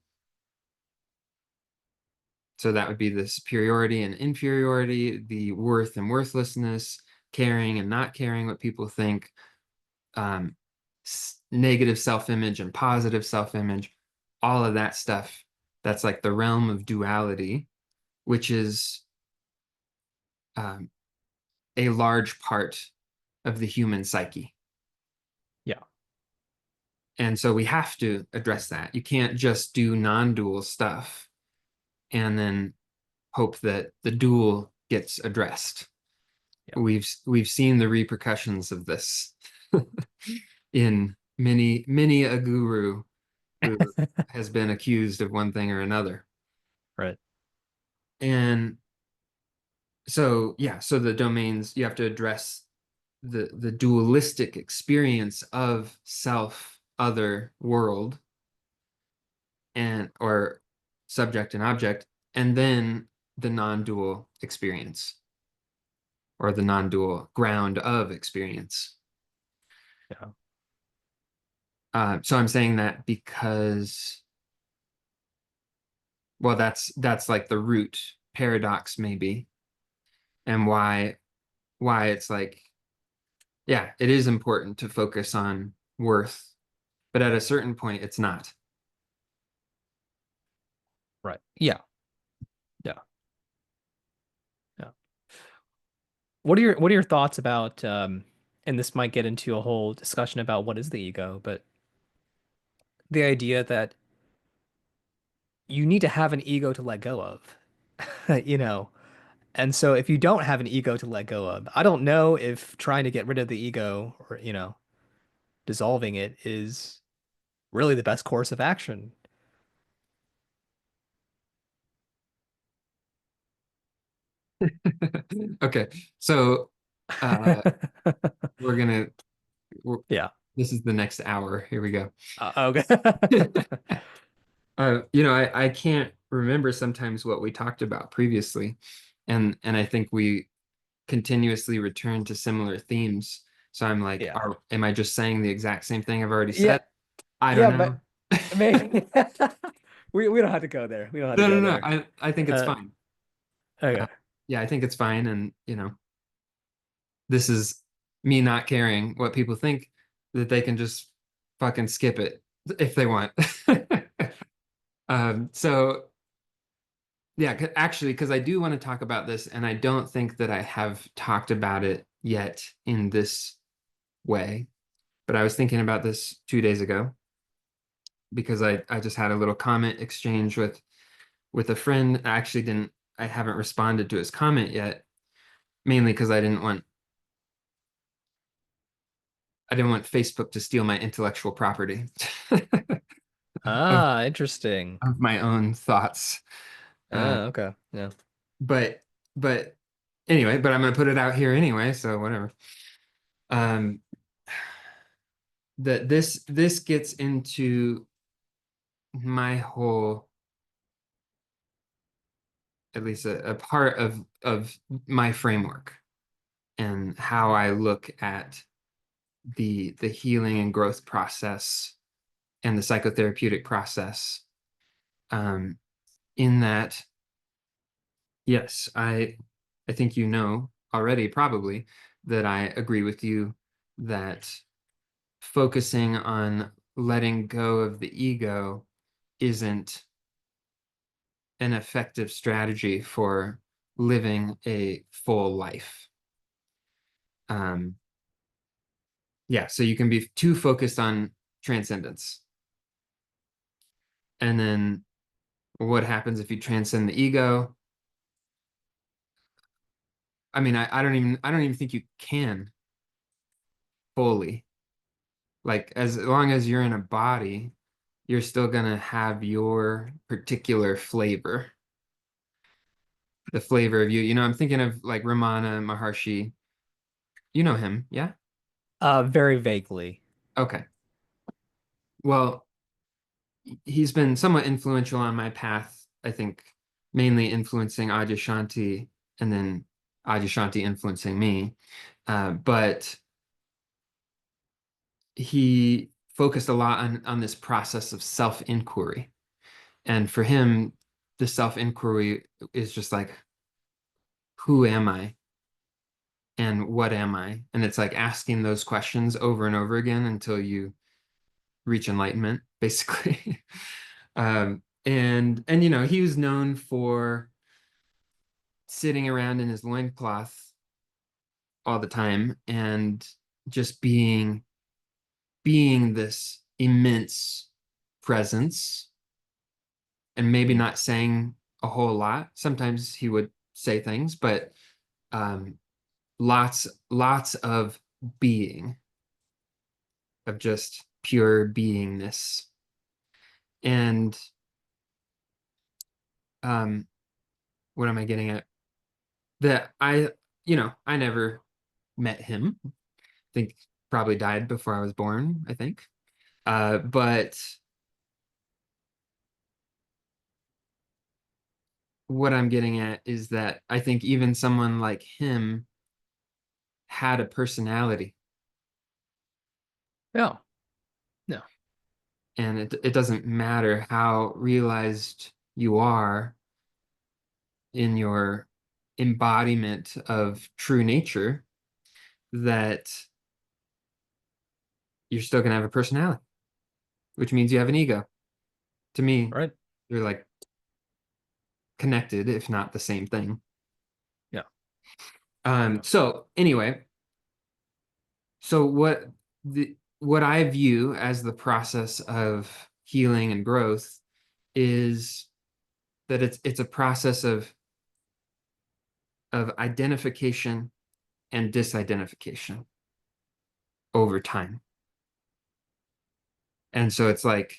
So that would be the superiority and inferiority, the worth and worthlessness, caring and not caring what people think, um, negative self-image and positive self-image, all of that stuff. That's like the realm of duality, which is um, a large part of the human psyche. Yeah. And so we have to address that. You can't just do non-dual stuff and then hope that the dual gets addressed. Yeah. We've seen the repercussions of this in many a guru who has been accused of one thing or another. Right. And so yeah, so the domains, you have to address the dualistic experience of self, other, world, and or subject and object, and then the non-dual experience or the non-dual ground of experience. Yeah. So I'm saying that because, well, that's like the root paradox maybe, and why it's like, yeah, it is important to focus on worth, but at a certain point, it's not. Right. Yeah. Yeah. Yeah. What are your thoughts about and this might get into a whole discussion about what is the ego, but the idea that you need to have an ego to let go of, you know. And so if you don't have an ego to let go of, I don't know if trying to get rid of the ego or, dissolving it is really the best course of action. Okay, so uh, we're gonna. We're, Yeah. this is the next hour. Here we go. Okay. I can't remember sometimes what we talked about previously, and I think we continuously return to similar themes. So I'm like, Yeah. am I just saying the exact same thing I've already Yeah. said? I don't Yeah, know. but maybe we don't have to go there. We don't have to No, no, go no. there. I think it's Uh, fine. Uh, okay. yeah, I think it's fine, and this is me not caring what people think, that they can just fucking skip it if they want. So yeah, actually, because I do want to talk about this, and I don't think that I have talked about it yet in this way. But I was thinking about this 2 days ago because I just had a little comment exchange with a friend. I haven't responded to his comment yet, mainly because I didn't want Facebook to steal my intellectual property of Ah, interesting. of my own thoughts. Uh, Ah, okay. Yeah. but but anyway, but I'm gonna put it out here anyway, so whatever. Um, that this gets into my whole, at least a part of my framework and how I look at the healing and growth process and the psychotherapeutic process. Um, in that Yes, I think you know already probably that I agree with you that focusing on letting go of the ego isn't an effective strategy for living a full life. Um, yeah, so you can be too focused on transcendence. And then what happens if you transcend the ego? I mean, I don't even think you can fully. Like as long as you're in a body, you're still gonna have your particular flavor, the flavor of you. You know, I'm thinking of like Ramana Maharshi. You know him, yeah? Very vaguely. Okay. Well, he's been somewhat influential on my path, I think, mainly influencing Adyashanti and then Adyashanti influencing me. But he focused a lot on this process of self-inquiry. And for him, the self-inquiry is just like, who am I and what am I? And it's like asking those questions over and over again until you reach enlightenment, basically. And you know, he was known for sitting around in his loincloth all the time and just being this immense presence and maybe Mm. not saying a whole lot. Sometimes he would say things, but um, lots of being, of just pure beingness. And um, what am I getting at? That you know, I never met him. I think probably died before I was born, I think. But what I'm getting at is that I think even someone like him had a personality, Yeah. Yeah. and it doesn't matter how realized you are in your embodiment of true nature, that you're still gonna have a personality, which means you have an ego. To me, Right. they're like connected, if not the same thing. Yeah. So anyway, so what I view as the process of healing and growth is that it's a process of identification and disidentification over time. And so it's like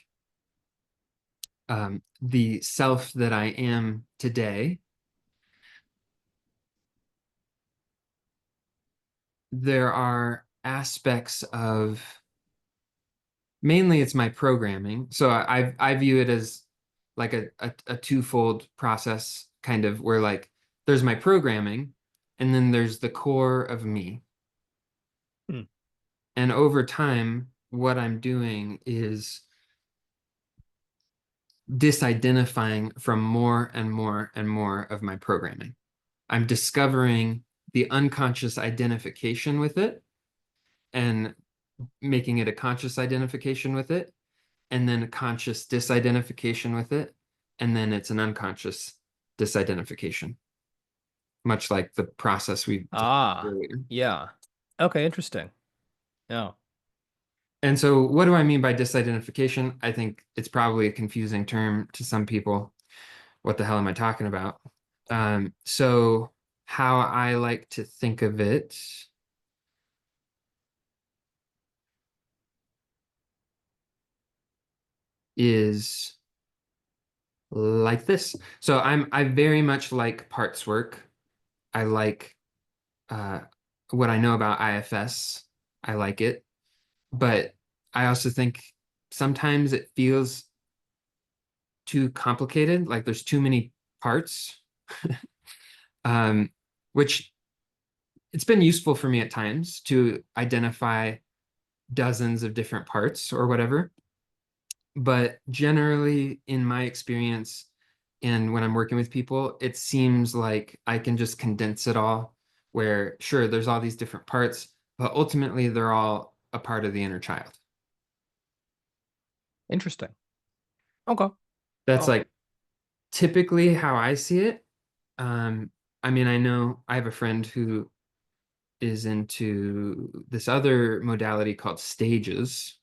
the self that I am today, there are aspects of mainly it's my programming. So I view it as like a twofold process, kind of where like there's my programming and then there's the core of me. Mm. And over time, what I'm doing is disidentifying from more and more and more of my programming. I'm discovering the unconscious identification with it and making it a conscious identification with it, and then a conscious disidentification with it, and then it's an unconscious disidentification, much like the process we discussed Ah, earlier. yeah. Okay, interesting. Yeah. And so, what do I mean by disidentification? I think it's probably a confusing term to some people. What the hell am I talking about? So, how I like to think of it is like this. So, I very much like parts work. I like uh, what I know about IFS. I like it, but I also think sometimes it feels too complicated. Like there's too many parts, um, which it's been useful for me at times to identify dozens of different parts or whatever. But generally, in my experience, And when I'm working with people, it seems like I can just condense it all, where sure, there's all these different parts, but ultimately they're all a part of the inner child. Interesting. Okay. That's Oh, like typically how I see it. Um, I mean, I know I have a friend who is into this other modality called stages.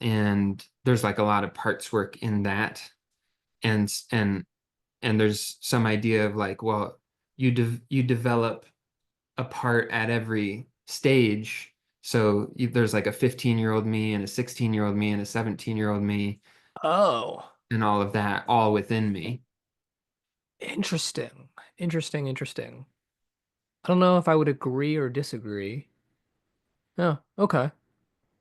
And there's like a lot of parts work in that. And and there's some idea of like, well, you develop a part at every stage. So there's like a 15-year-old me and a 16-year-old me and a 17-year-old me oh, and all of that all within me. interesting. Interesting, interesting. I don't know if I would agree or disagree. Yeah, okay.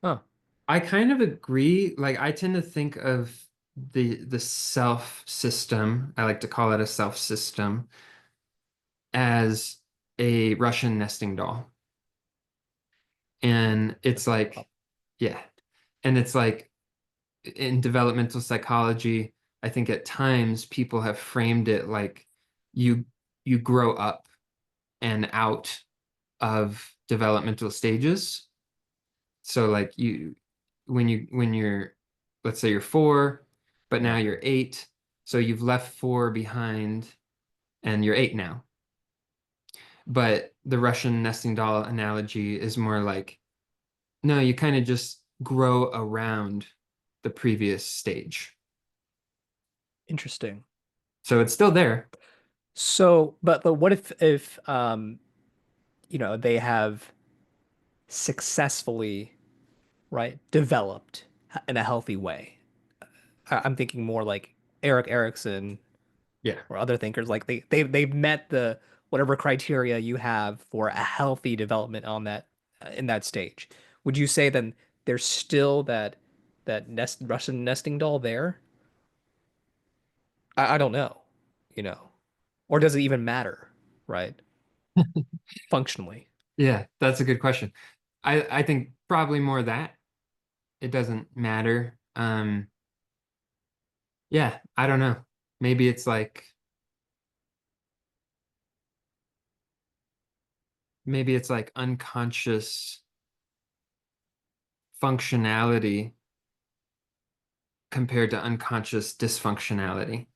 Oh, I kind of agree. Like I tend to think of the self system, I like to call it a self system, as a Russian nesting doll. And it's like, yeah. And it's like in developmental psychology, I think at times people have framed it like you you grow up and out of developmental stages. So like when you're let's say you're 4, but now yeah. you're 8, so you've left 4 behind and you're 8 now. But the Russian nesting doll analogy is more like no, you kind of just grow around the previous stage. Interesting. So it's still there. So, but what if they have successfully, right, developed in a healthy way. I'm thinking more like Eric Erickson Yeah. or other thinkers, like they've met the whatever criteria you have for a healthy development on that in that stage. Would you say then there's still that Russian nesting doll there? I don't know, you know, or does it even matter, right? Functionally. Yeah, that's a good question. I think probably more that it doesn't matter. Yeah, I don't know. Maybe it's like unconscious functionality compared to unconscious dysfunctionality.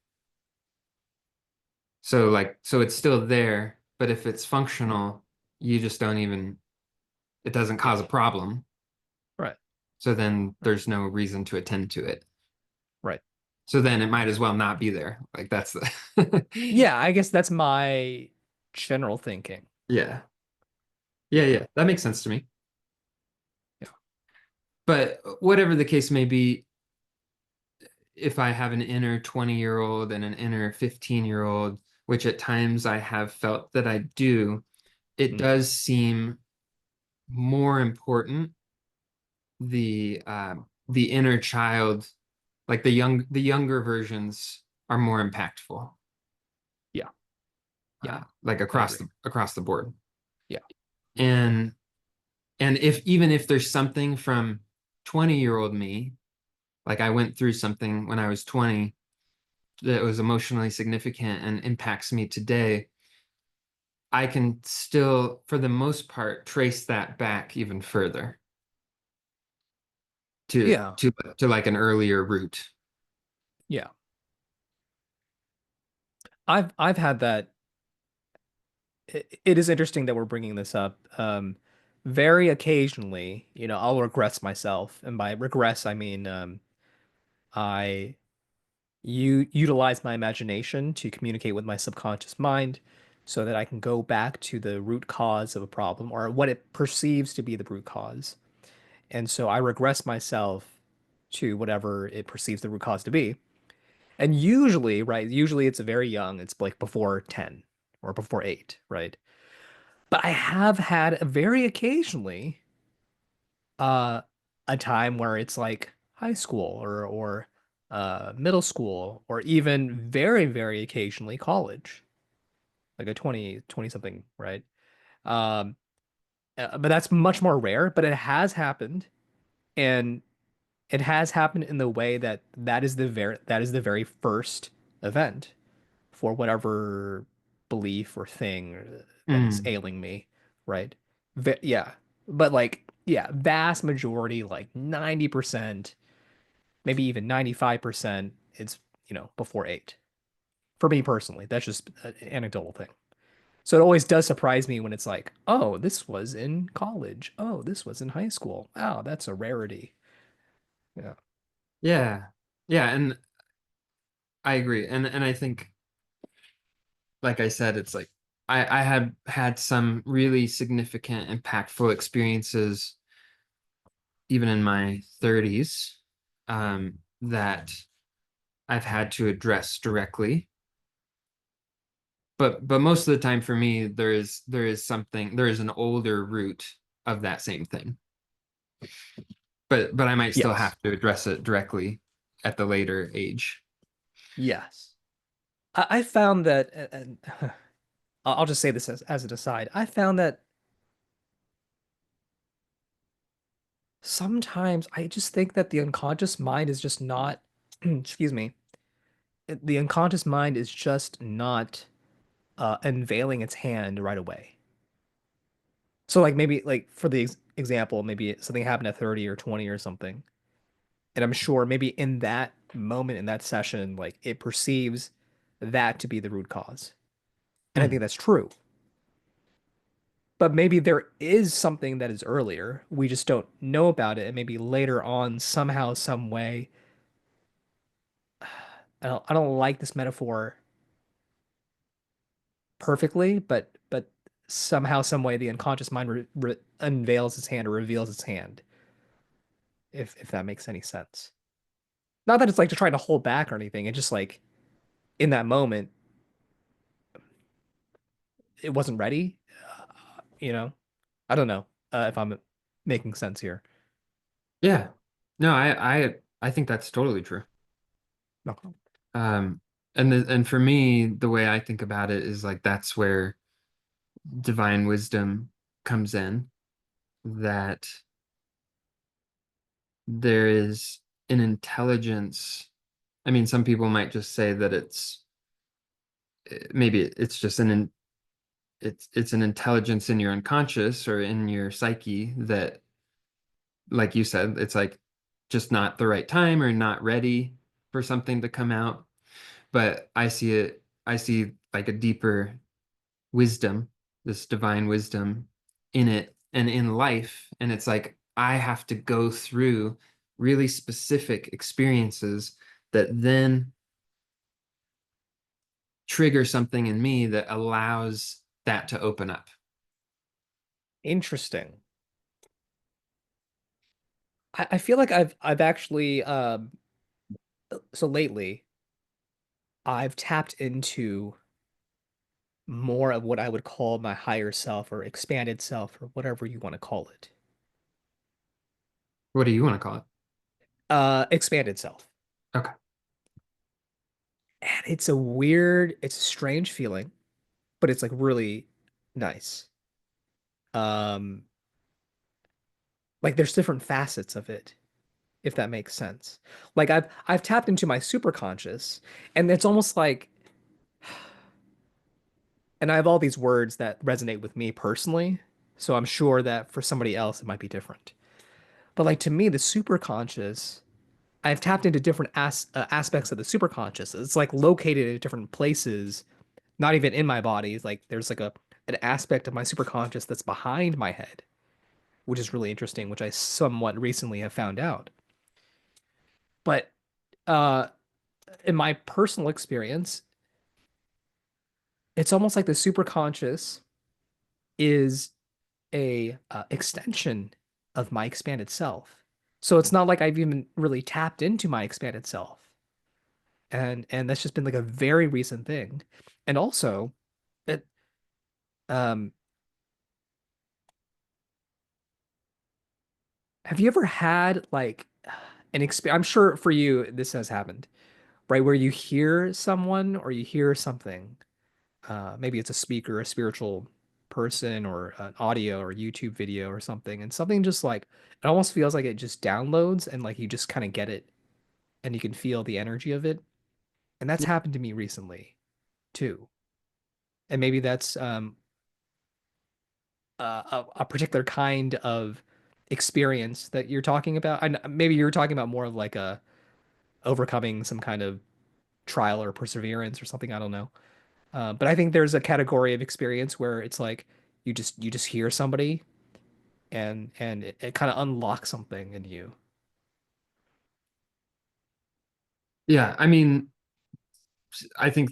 So it's still there, but if it's functional, you just don't even it doesn't Yeah. cause a problem. Right. So then Right. there's no reason to attend to it. Right. So then it might as well not be there. Like that's the Yeah, I guess that's my general thinking. yeah. Yeah, Yeah. yeah. That makes sense to me. Yeah. But whatever the case may be, if I have an inner 20-year-old and an inner 15-year-old, which at times I have felt that I do, it Mm. does seem more important the inner child, like the younger versions are more impactful, Yeah. Yeah. like I agree. across the board. Yeah. And if even if there's something from 20-year-old me, like I went through something when I was 20 that was emotionally significant and impacts me today, I can still, for the most part, trace that back even further to Yeah. like an earlier root. Yeah. I've had that. It is interesting that we're bringing this up. Very occasionally, I'll regress myself, and by regress, I mean I utilize my imagination to communicate with my subconscious mind, so that I can go back to the root cause of a problem or what it perceives to be the root cause. And so I regress myself to whatever it perceives the root cause to be. And usually, right, usually it's very young, it's like before 10 or before 8, right? But I have had very occasionally uh a time where it's like high school or middle school or even very, very occasionally college, like a 20 something, right? Um but that's much more rare, but it has happened, and it has happened in the way that that is the very first event for whatever belief or thing that is Mm. ailing me, right? Yeah. But like, yeah, vast majority, like 90%, maybe even 95%, it's, before eight. For me personally, that's just an anecdotal thing. So it always does surprise me when it's like, oh, this was in college. Oh, this was in high school. Wow, that's a rarity. Yeah. Yeah. Yeah, and I agree. And I think, like I said, it's like I have had some really significant, impactful experiences even in my 30s, that I've had to address directly. But most of the time for me, there is an older root of that same thing. But I might still Yes. have to address it directly at the later age. Yes. I found that, and I'll just say this as an aside. I found that sometimes I just think that the unconscious mind is just not, excuse me, the unconscious mind is just not unveiling its hand right away. So like maybe like for the example, maybe something happened at 30 or 20 or something. And I'm sure maybe in that moment in that session, like it perceives that to be the root cause. And I think Mhm. that's true. But maybe there is something that is earlier. We just don't know about it. And maybe later on, somehow, some way, I don't like this metaphor perfectly, but somehow, some way, the unconscious mind unveils its hand or reveals its hand, if that makes any sense. Not that it's like to try to hold back or anything. It's just like in that moment, it wasn't ready. You know, I don't know if I'm making sense here. Yeah. No, I think that's totally true. No. Um, and for me, the way I think about it is like that's where divine wisdom comes in, that there is an intelligence. I mean, some people might just say that maybe it's just it's an intelligence in your unconscious or in your psyche that, like you said, it's like just not the right time or not ready for something to come out. But I see like a deeper wisdom, this divine wisdom in it and in life. And it's like I have to go through really specific experiences that then trigger something in me that allows that to open up. Interesting. I feel like I've actually so lately I've tapped into more of what I would call my higher self or expanded self or whatever you want to call it. What do you want to call it? Expanded self. Okay. And it's a strange feeling, but it's like really nice. Um, like there's different facets of it, if that makes sense. Like I've tapped into my superconscious, and it's almost like, and I have all these words that resonate with me personally, so I'm sure that for somebody else it might be different. But like to me, the superconscious, I've tapped into different aspects of the superconscious. It's like located at different places, not even in my body. It's like there's like an aspect of my superconscious that's behind my head, which is really interesting, which I somewhat recently have found out. But uh, in my personal experience, it's almost like the superconscious is a extension of my expanded self. So it's not like I've even really tapped into my expanded self. And that's just been like a very recent thing. And also, it um have you ever had like an experience? I'm sure for you this has happened, right? Where you hear someone or you hear something, maybe it's a speaker, a spiritual person, or an audio or YouTube video or something, and something just like it almost feels like it just downloads and like you just kind of get it and you can feel the energy of it. And that's Yeah, happened to me recently too. And maybe that's a particular kind of experience that you're talking about. And maybe you're talking about more of like a overcoming some kind of trial or perseverance or something. I don't know. But I think there's a category of experience where it's like you just hear somebody and it kind of unlocks something in you. yeah. I mean, I think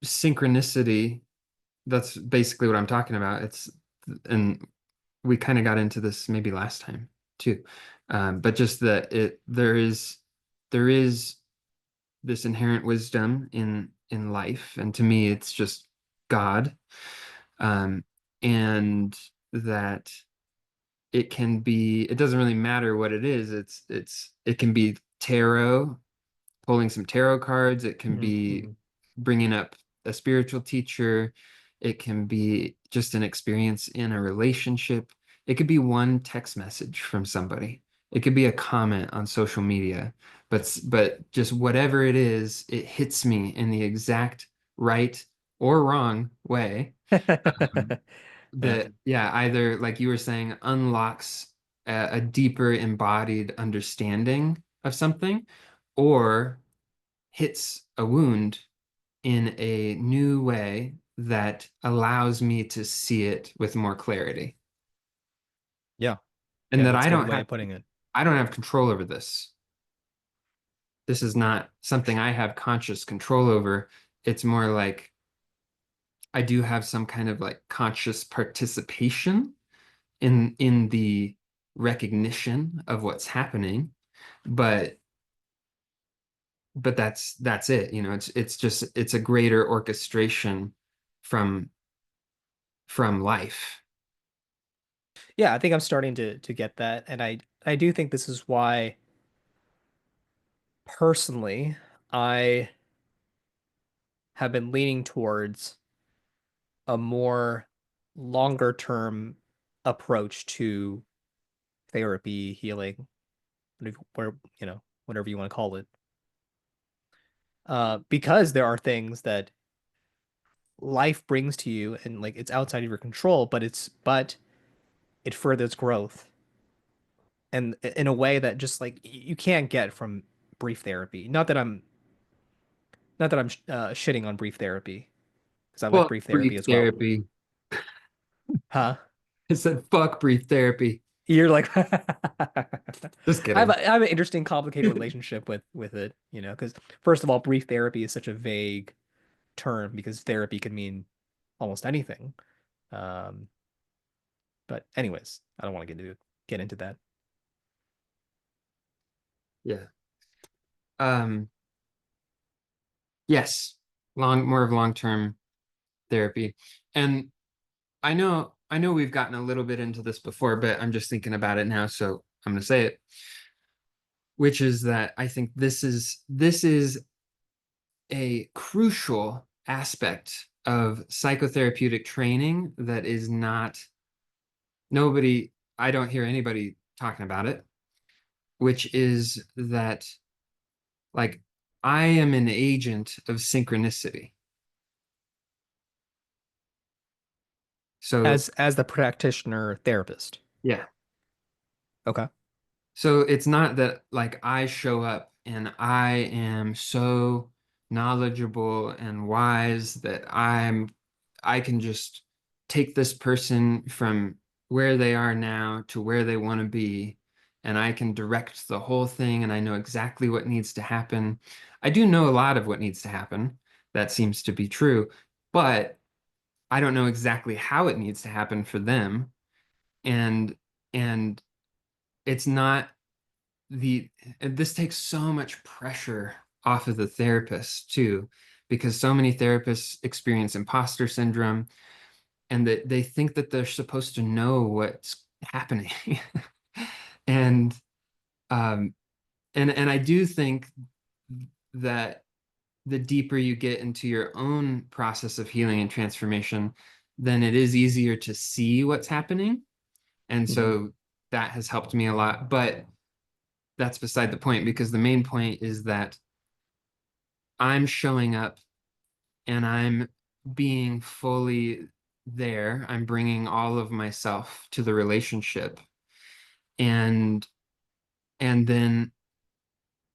synchronicity, that's basically what I'm talking about. And we kind of got into this maybe last time too. But just that there is this inherent wisdom in life, and to me, it's just God, um, and that it doesn't really matter what it is. It can be tarot, pulling some tarot cards. It can Mhm, be mhm. bringing up a spiritual teacher. It can be just an experience in a relationship. It could be one text message from somebody. It could be a comment on social media. But just whatever it is, it hits me in the exact right or wrong way. Um, Yeah. that, yeah, either like you were saying, unlocks a deeper embodied understanding of something, or hits a wound in a new way that allows me to see it with more clarity. Yeah. And Yeah, that that's I a good don't way have of putting it. I don't have control over this. This is not something I have conscious control over. It's more like I do have some kind of like conscious participation in the recognition of what's happening, but that's it. It's just it's a greater orchestration from life. Yeah, I think I'm starting to get that. And I do think this is why personally I have been leaning towards a more longer term approach to therapy, healing, where, whatever you want to call it. Because there are things that life brings to you and like it's outside of your control, but it furthers growth and in a way that just like you can't get from brief therapy. Not that I'm shitting on brief therapy because I like Fuck brief therapy brief as well. therapy. Huh? I said fuck brief therapy. You're like Just I have kidding. a, I have an interesting, complicated relationship with it, because first of all, brief therapy is such a vague term because therapy can mean almost anything. Um, but anyways, I don't want to get into that. Yeah. Um, yes. More of long-term therapy. And I know we've gotten a little bit into this before, but I'm just thinking about it now, so I'm going to say it, which is that I think this is a crucial aspect of psychotherapeutic training that is not nobody I don't hear anybody talking about it, which is that, like, I am an agent of synchronicity. So, As the practitioner therapist. yeah. Okay. So it's not that like I show up and I am so knowledgeable and wise that I can just take this person from where they are now to where they want to be, and I can direct the whole thing, and I know exactly what needs to happen. I do know a lot of what needs to happen. That seems to be true, but I don't know exactly how it needs to happen for them. And and it's not the and this takes so much pressure off of the therapist too, because so many therapists experience imposter syndrome, and that they think that they're supposed to know what's happening. and um and I do think that the deeper you get into your own process of healing and transformation, then it is easier to see what's happening. And Hmm. so that has helped me a lot, but that's beside the point, because the main point is that I'm showing up and I'm being fully there. I'm bringing all of myself to the relationship. And then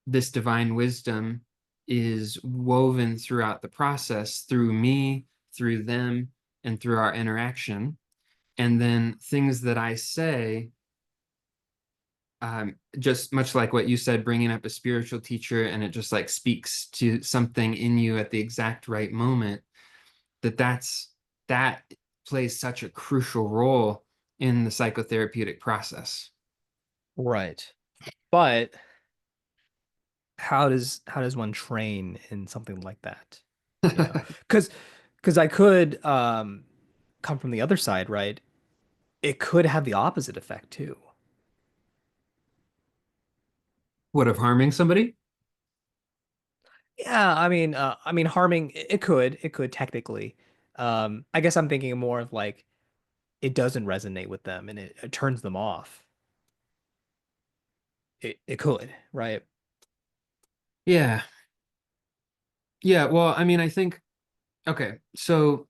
this divine wisdom is woven throughout the process, through me, through them, and through our interaction. And then things that I say, just much like what you said, bringing up a spiritual teacher, and it just like speaks to something in you at the exact right moment, that plays such a crucial role in the psychotherapeutic process. Right. But how does one train in something like that? You know, because I could come from the other side, right? It could have the opposite effect too. What, of harming somebody? Yeah, I mean, harming it could technically. I guess I'm thinking more of like it doesn't resonate with them and it turns them off. It could, right? Yeah. Yeah. Well, I mean, I think, okay. So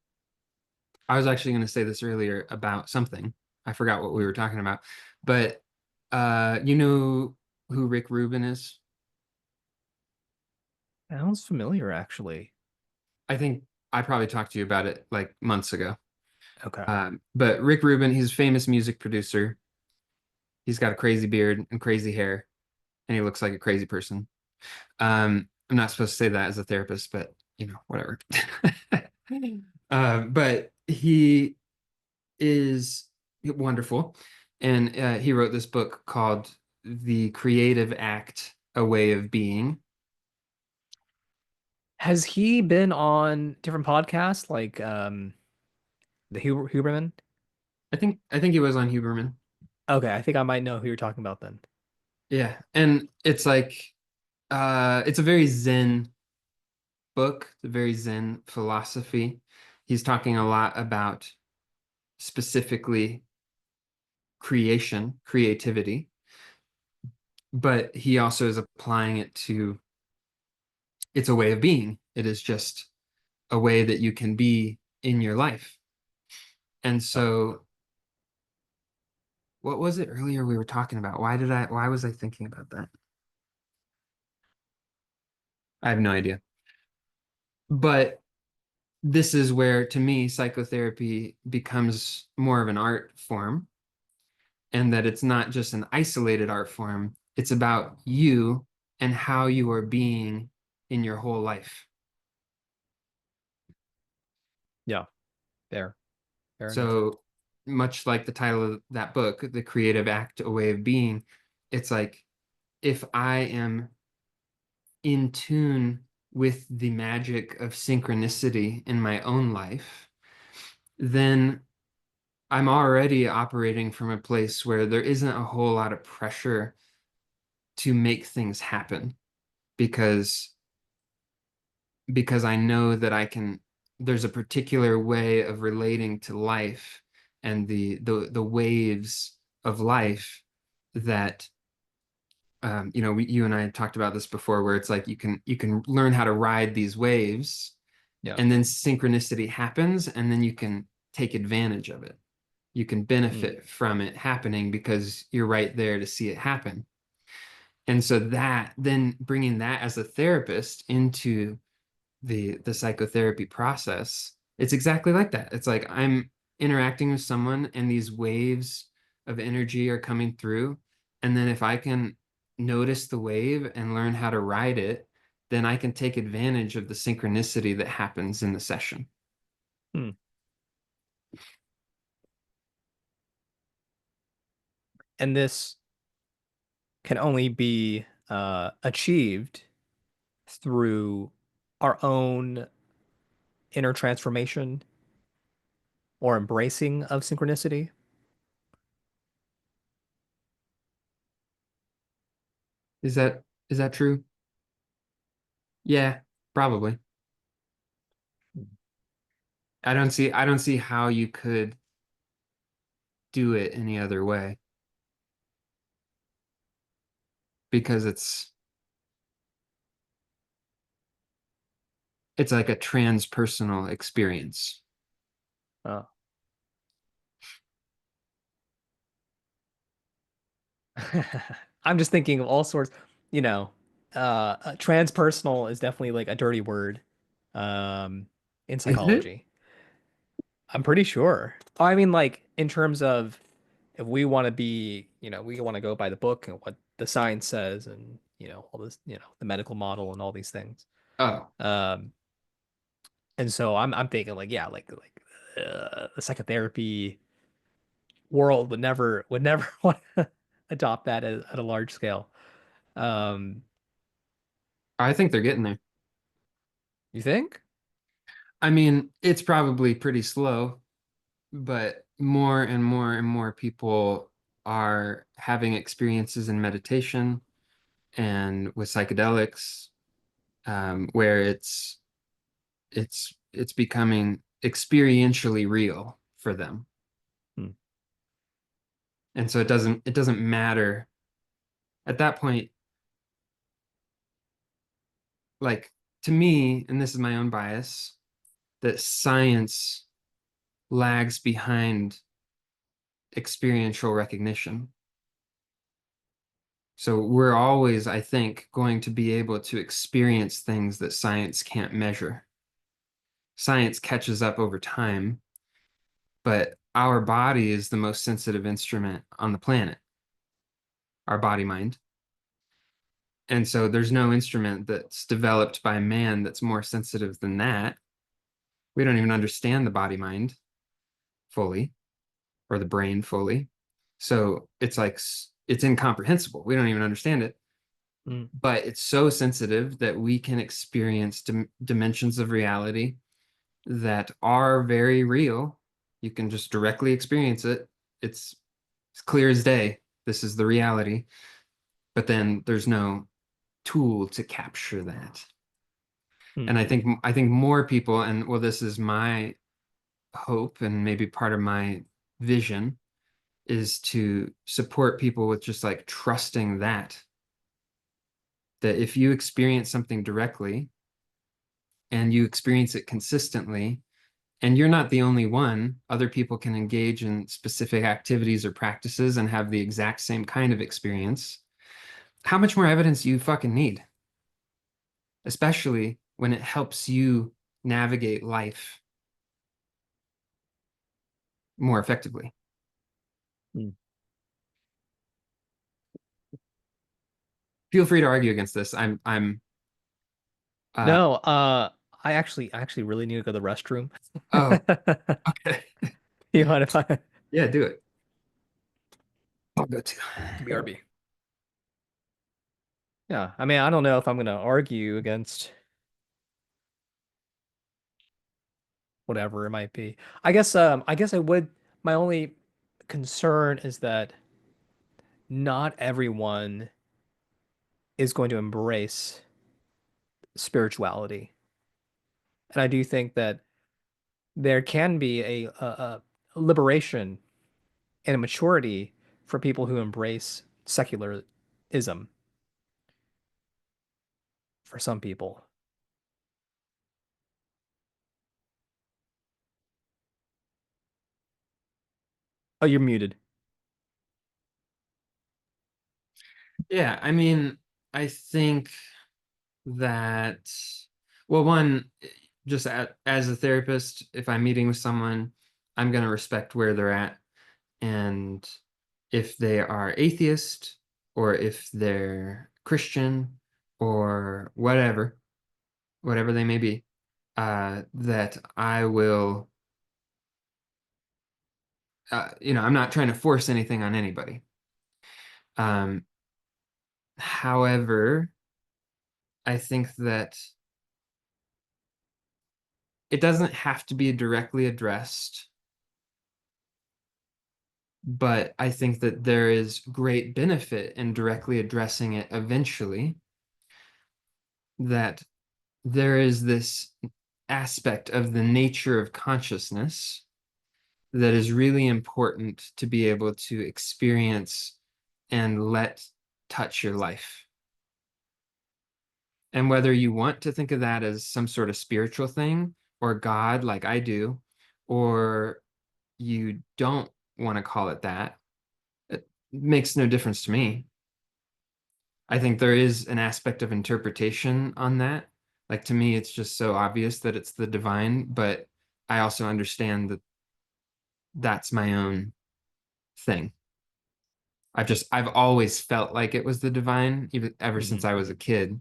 I was actually going to say this earlier about something. I forgot what we were talking about, but you know who Rick Rubin is? Sounds familiar, actually. I think I probably talked to you about it like months ago. Okay. But Rick Rubin, he's a famous music producer. He's got a crazy beard and crazy hair, and he looks like a crazy person. I'm not supposed to say that as a therapist, but whatever. But he is wonderful, and he wrote this book called "The Creative Act: A Way of Being." Has he been on different podcasts like the Huberman? I think he was on Huberman. Okay, I think I might know who you're talking about then. Yeah, and it's like it's a very Zen book, a very Zen philosophy. He's talking a lot about specifically creativity, but he also is applying it to it's a way of being. It is just a way that you can be in your life. And Oh. so, what was it earlier we were talking about? Why was I thinking about that? I have no idea. But this is where, to me, psychotherapy becomes more of an art form, and that it's not just an isolated art form. It's about you and how you are being in your whole life. Yeah, fair. Fair enough. So much like the title of that book, The Creative Act, A Way of Being, it's like if I am in tune with the magic of synchronicity in my own life, then I'm already operating from a place where there isn't a whole lot of pressure to make things happen because I know that there's a particular way of relating to life and the waves of life that you and I had talked about this before, where it's like you can learn how to ride these waves, Yeah. and then synchronicity happens, and then you can take advantage of it. You can Mm. benefit from it happening because you're right there to see it happen. And so that then bringing that as a therapist into the psychotherapy process, it's exactly like that. It's like I'm interacting with someone and these waves of energy are coming through. And then if I can notice the wave and learn how to ride it, then I can take advantage of the synchronicity that happens in the session. Hmm. And this can only be achieved through our own inner transformation or embracing of synchronicity. Is that true? Yeah, probably. I don't see how you could do it any other way because It's like a transpersonal experience. Oh. I'm just thinking of all sorts, you know, transpersonal is definitely like a dirty word um in Is it? psychology. I'm pretty sure. I mean, like in terms of if we want to be, we want to go by the book and what the science says and, all this, the medical model and all these things. Oh, Um, and so I'm thinking like, yeah, the psychotherapy world would never want to adopt that at a large scale. Um, I think they're getting there. you think? I mean, it's probably pretty slow, but more and more and more people are having experiences in meditation and with psychedelics, where it's becoming experientially real for them. Hmm. And so it doesn't matter at that point, like to me, and this is my own bias, that science lags behind experiential recognition. So we're always, I think, going to be able to experience things that science can't measure. Science catches up over time, but our body is the most sensitive instrument on the planet, our body mind. And so there's no instrument that's developed by man that's more sensitive than that. We don't even understand the body mind fully or the brain fully. So it's like it's incomprehensible. We don't even understand it, Hmm. but it's so sensitive that we can experience dimensions of reality that are very real. You can just directly experience it. It's, it's clear as day. This is the reality. But then there's no tool to capture that. Hmm. And I think more people, and well, this is my hope and maybe part of my vision, is to support people with just like trusting that if you experience something directly and you experience it consistently, and you're not the only one, other people can engage in specific activities or practices and have the exact same kind of experience. How much more evidence do you fucking need? Especially when it helps you navigate life more effectively. Hmm. Feel free to argue against this. I'm uh No, I actually really need to go to the restroom. oh, okay. You mind if I Yeah, do it. I'll go too. BRB? Yeah, I mean, I don't know if I'm gonna argue against whatever it might be. I guess I would. My only concern is that not everyone is going to embrace spirituality, and I do think that there can be a liberation and a maturity for people who embrace secularism for some people. Oh, you're muted. Yeah, I mean, I think that, well, one, just as a therapist, if I'm meeting with someone, I'm going to respect where they're at. And if they are atheist or if they're Christian or whatever they may be, that I will, I'm not trying to force anything on anybody. Um, However, I think that it doesn't have to be directly addressed, but I think that there is great benefit in directly addressing it eventually, that there is this aspect of the nature of consciousness that is really important to be able to experience and let touch your life. And whether you want to think of that as some sort of spiritual thing or God, like I do, or you don't want to call it that, it makes no difference to me. I think there is an aspect of interpretation on that. Like to me, it's just so obvious that it's the divine, but I also understand that that's my own thing. I've always felt like it was the divine, even ever since Hmm. I was a kid.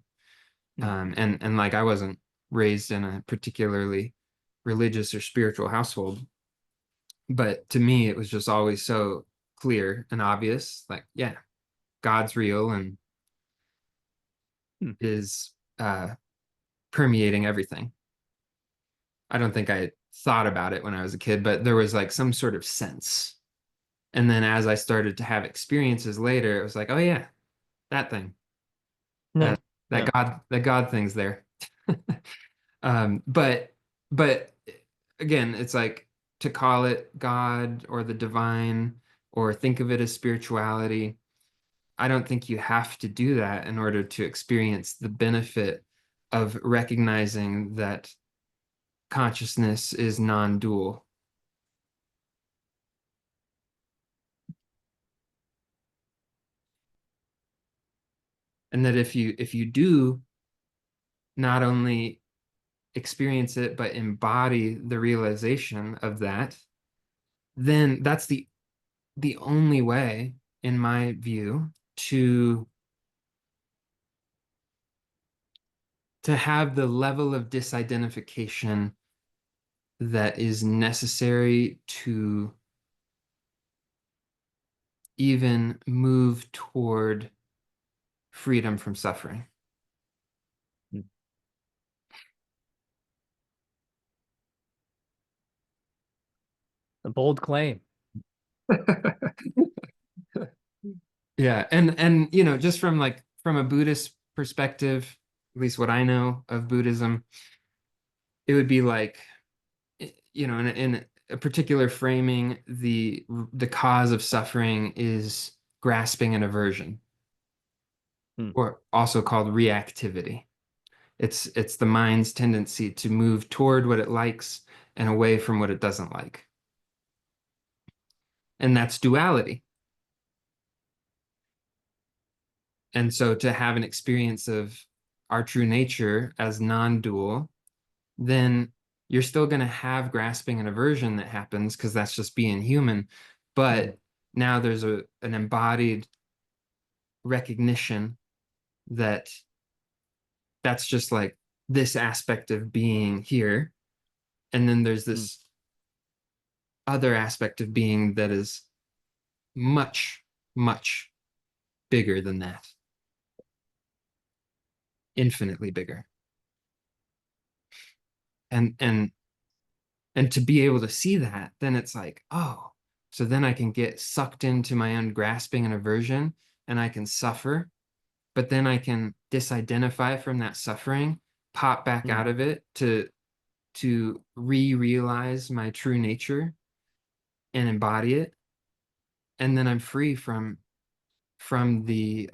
Hmm. And like I wasn't raised in a particularly religious or spiritual household, but to me, it was just always so clear and obvious. Like, yeah, God's real and Hmm. is permeating everything. I don't think I thought about it when I was a kid, but there was like some sort of sense. And then as I started to have experiences later, it was like, oh yeah, that thing, Yeah. that Yeah. that God thing's there. But but again, it's like to call it God or the divine or think of it as spirituality. I don't think you have to do that in order to experience the benefit of recognizing that consciousness is non-dual. And that if you do not only experience it but embody the realization of that, then that's the only way, in my view, to have the level of disidentification that is necessary to even move toward freedom from suffering. Hmm. A bold claim. Yeah, and you know, just from like from a Buddhist perspective, at least what I know of Buddhism, it would be like, you know, in a particular framing, the cause of suffering is grasping and aversion, Hmm. or also called reactivity. It's the mind's tendency to move toward what it likes and away from what it doesn't like. And that's duality. And so to have an experience of our true nature as non-dual, then you're still going to have grasping and aversion that happens because that's just being human. Hmm. But now there's an embodied recognition that that's just like this aspect of being here. And then there's Hmm. this other aspect of being that is much, much bigger than that, infinitely bigger. And and to be able to see that, then it's like, oh, so then I can get sucked into my own grasping and aversion and I can suffer, but then I can disidentify from that suffering, pop back Hmm. out of it to re-realize my true nature and embody it. And then I'm free from the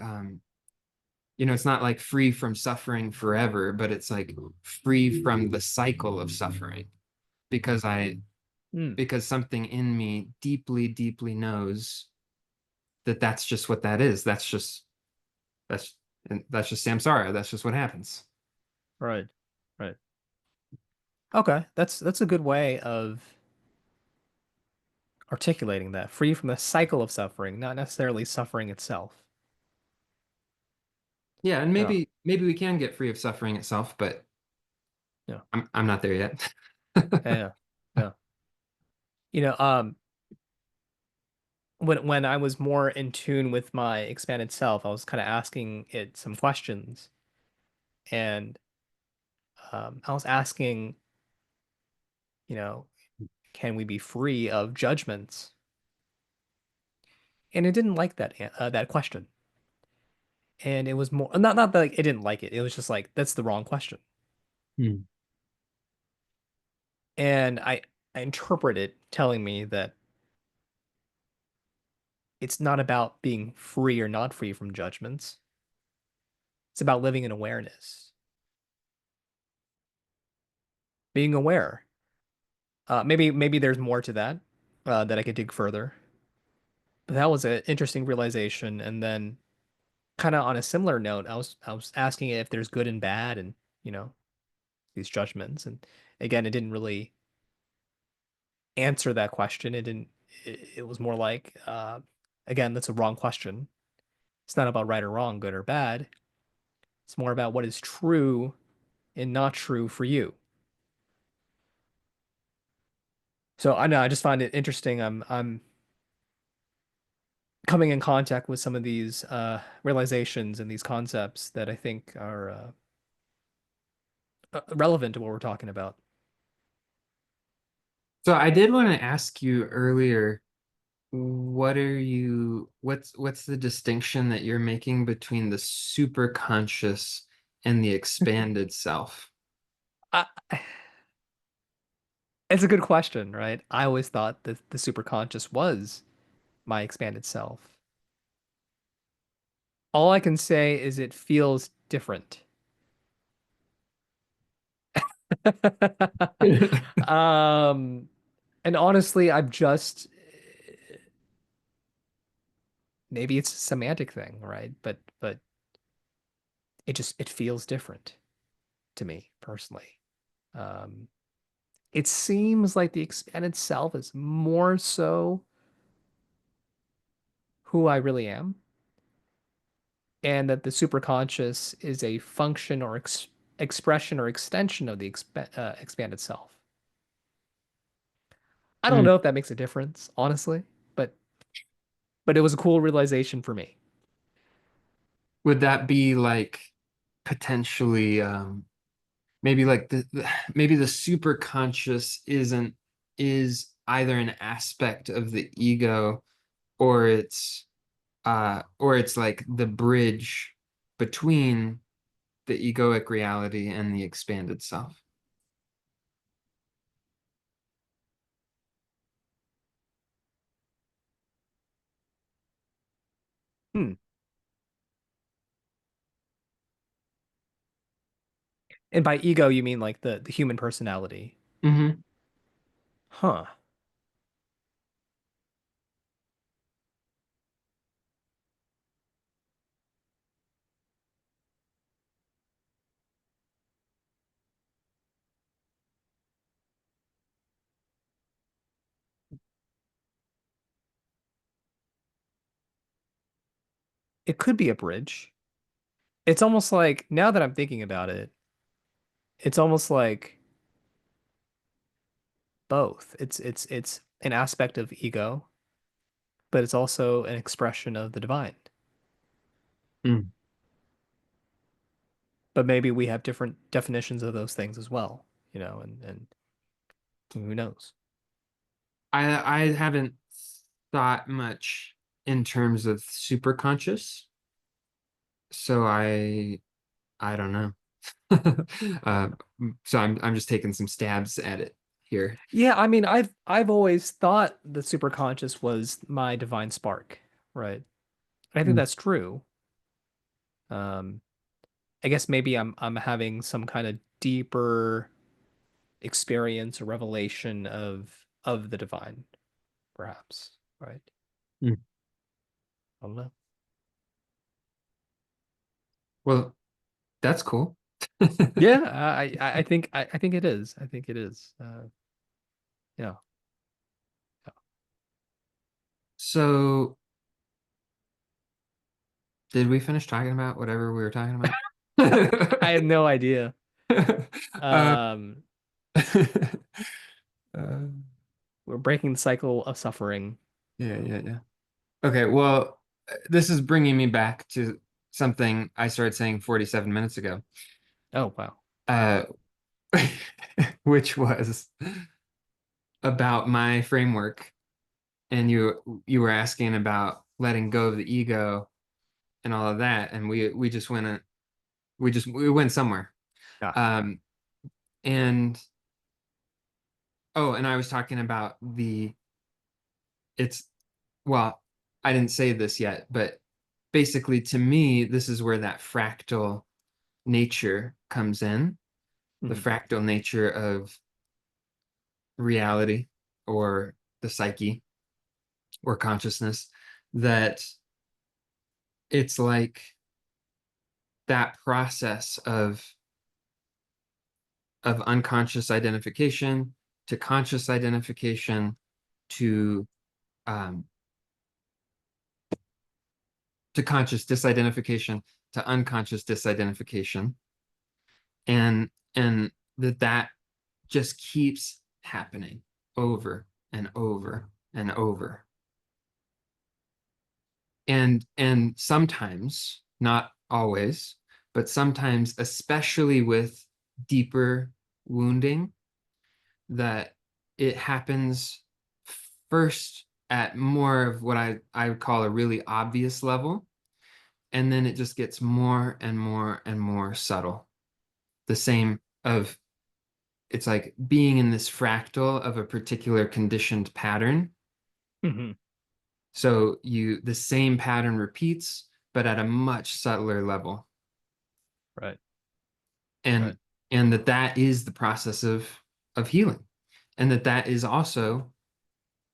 you know, it's not like free from suffering forever, but it's like free from the cycle of suffering because I Hmm. because something in me deeply, deeply knows that that's just what that is. That's that's just samsara. That's just what happens. Right. Right. Okay. That's a good way of articulating that. Free from the cycle of suffering, not necessarily suffering itself. Yeah, and Yeah. maybe we can get free of suffering itself, but Yeah. I'm not there yet. Yeah. Yeah. You know, when I was more in tune with my expanded self, I was kind of asking it some questions, and I was asking, you know, can we be free of judgments? And it didn't like that question. And it was more not that like, it didn't like it. It was just like that's the wrong question. Hmm. And I interpret it telling me that it's not about being free or not free from judgments. It's about living in awareness. being aware. Maybe there's more to that that I could dig further. But that was an interesting realization. And then, kind of on a similar note, I was asking if there's good and bad, and you know these judgments. And again, it didn't really answer that question. It didn't. It was more like, again, that's a wrong question. It's not about right or wrong, good or bad. It's more about what is true and not true for you. So I know I just find it interesting. I'm coming in contact with some of these realizations and these concepts that I think are relevant to what we're talking about. So I did want to ask you earlier, what's the distinction that you're making between the superconscious and the expanded self? I, it's a good question, right? I always thought that the superconscious was my expanded self. All I can say is it feels different. Um, and honestly, I've just maybe it's a semantic thing, right? But it feels different to me personally. Um, it seems like the expanded self is more so who I really am, and that the superconscious is a function or expression or extension of the expanded self. I don't Mm. know if that makes a difference, honestly, but but it was a cool realization for me. Would that be like potentially maybe like maybe the superconscious is either an aspect of the ego or it's like the bridge between the egoic reality and the expanded self. Hmm. And by ego, you mean like the human personality? Hmm. Huh. It could be a bridge. It's almost like now that I'm thinking about it, it's almost like both. It's an aspect of ego, but it's also an expression of the divine. Mm. But maybe we have different definitions of those things as well, and who knows? I haven't thought much in terms of superconscious, so I don't know. uh, so I'm just taking some stabs at it here. Yeah, I mean, I've always thought the superconscious was my divine spark, right? I think Mm. that's true. Um, I guess maybe I'm having some kind of deeper experience or revelation of the divine, perhaps, right? Mm. I don't know. Well, that's cool. Yeah, I think it is. I think it is. Yeah. So, did we finish talking about whatever we were talking about? I have no idea. uh, Um, uh, we're breaking the cycle of suffering. yeah. Okay, well, this is bringing me back to something I started saying 47 minutes ago, Oh, wow. uh, which was about my framework. And you were asking about letting go of the ego and all of that, and we just we went somewhere. Ah, Um, and oh, and I was talking about it's well, I didn't say this yet, but basically to me, this is where that fractal nature comes in, the mhm. fractal nature of reality or the psyche or consciousness, that it's like that process of unconscious identification to conscious identification to um, to conscious disidentification to unconscious disidentification, and that just keeps happening over and over and over. And sometimes, not always, but sometimes, especially with deeper wounding, that it happens first at more of what I would call a really obvious level, and then it just gets more and more and more subtle. The same of it's like being in this fractal of a particular conditioned pattern. Hmm. So the same pattern repeats, but at a much subtler level. Right. And Right. that is the process of healing. And that is also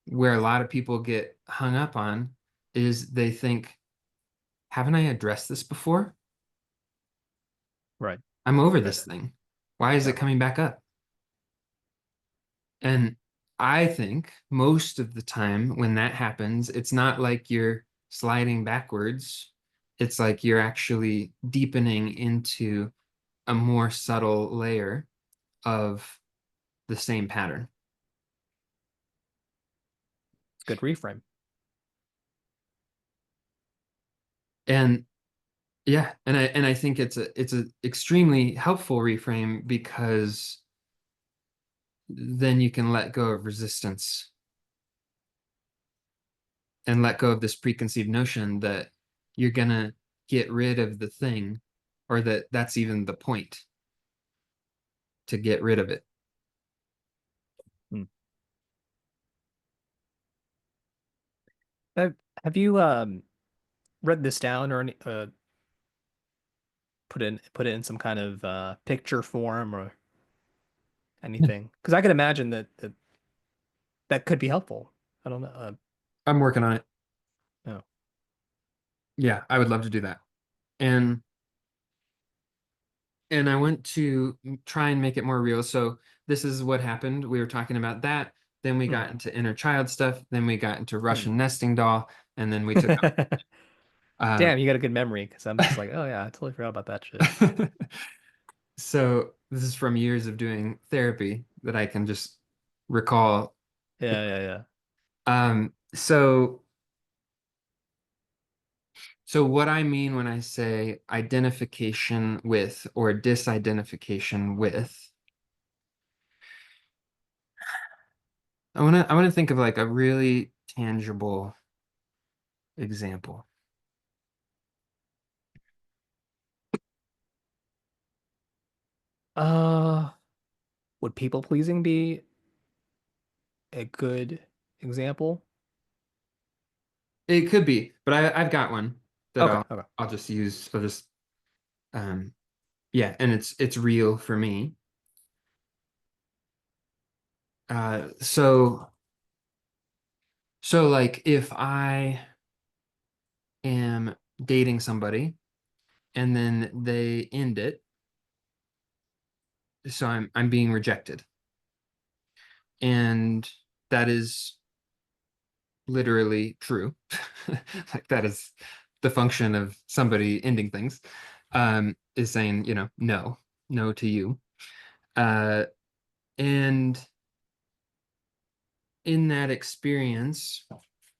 where a lot of people get hung up on, is they think, haven't I addressed this before? Right. I'm over Right. this thing. Why is it Yep. coming back up? And I think most of the time when that happens, it's not like you're sliding backwards. It's like you're actually deepening into a more subtle layer of the same pattern. It's a good reframe. And yeah, and I think it's a extremely helpful reframe, because then you can let go of resistance and let go of this preconceived notion that you're gonna get rid of the thing, or that's even the point, to get rid of it. Hmm. Have, have you read this down or put it in some kind of picture form or anything? Because I could imagine that could be helpful. I don't know. I'm working on it. No. Yeah, I would love to do that. And I went to try and make it more real. So this is what happened. We were talking about that. Then we Hmm. got into inner child stuff. Then we got into Hmm. Russian nesting doll. And then we took uh Damn, you got a good memory because I'm just like, oh yeah, I totally forgot about that shit. so this is from years of doing therapy that I can just recall. Yeah, yeah, yeah. So what I mean when I say identification with or disidentification with, I wanna think of like a really tangible example. Uh, would people pleasing be a good example? It could be, but I've got one that Okay, I'll okay. I'll just use. I'll just um yeah, and it's real for me. So like if I am dating somebody and then they end it, so I'm being rejected. And that is literally true. Like that is the function of somebody ending things, is saying, no, no to you. Uh, and in that experience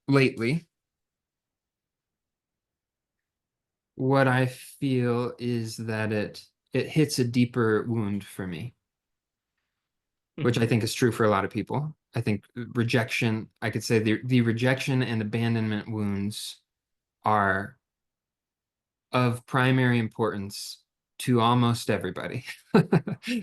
lately, what I feel is that it hits a deeper wound for me, which Hmm. I think is true for a lot of people. I think rejection, I could say the rejection and abandonment wounds are of primary importance to almost everybody.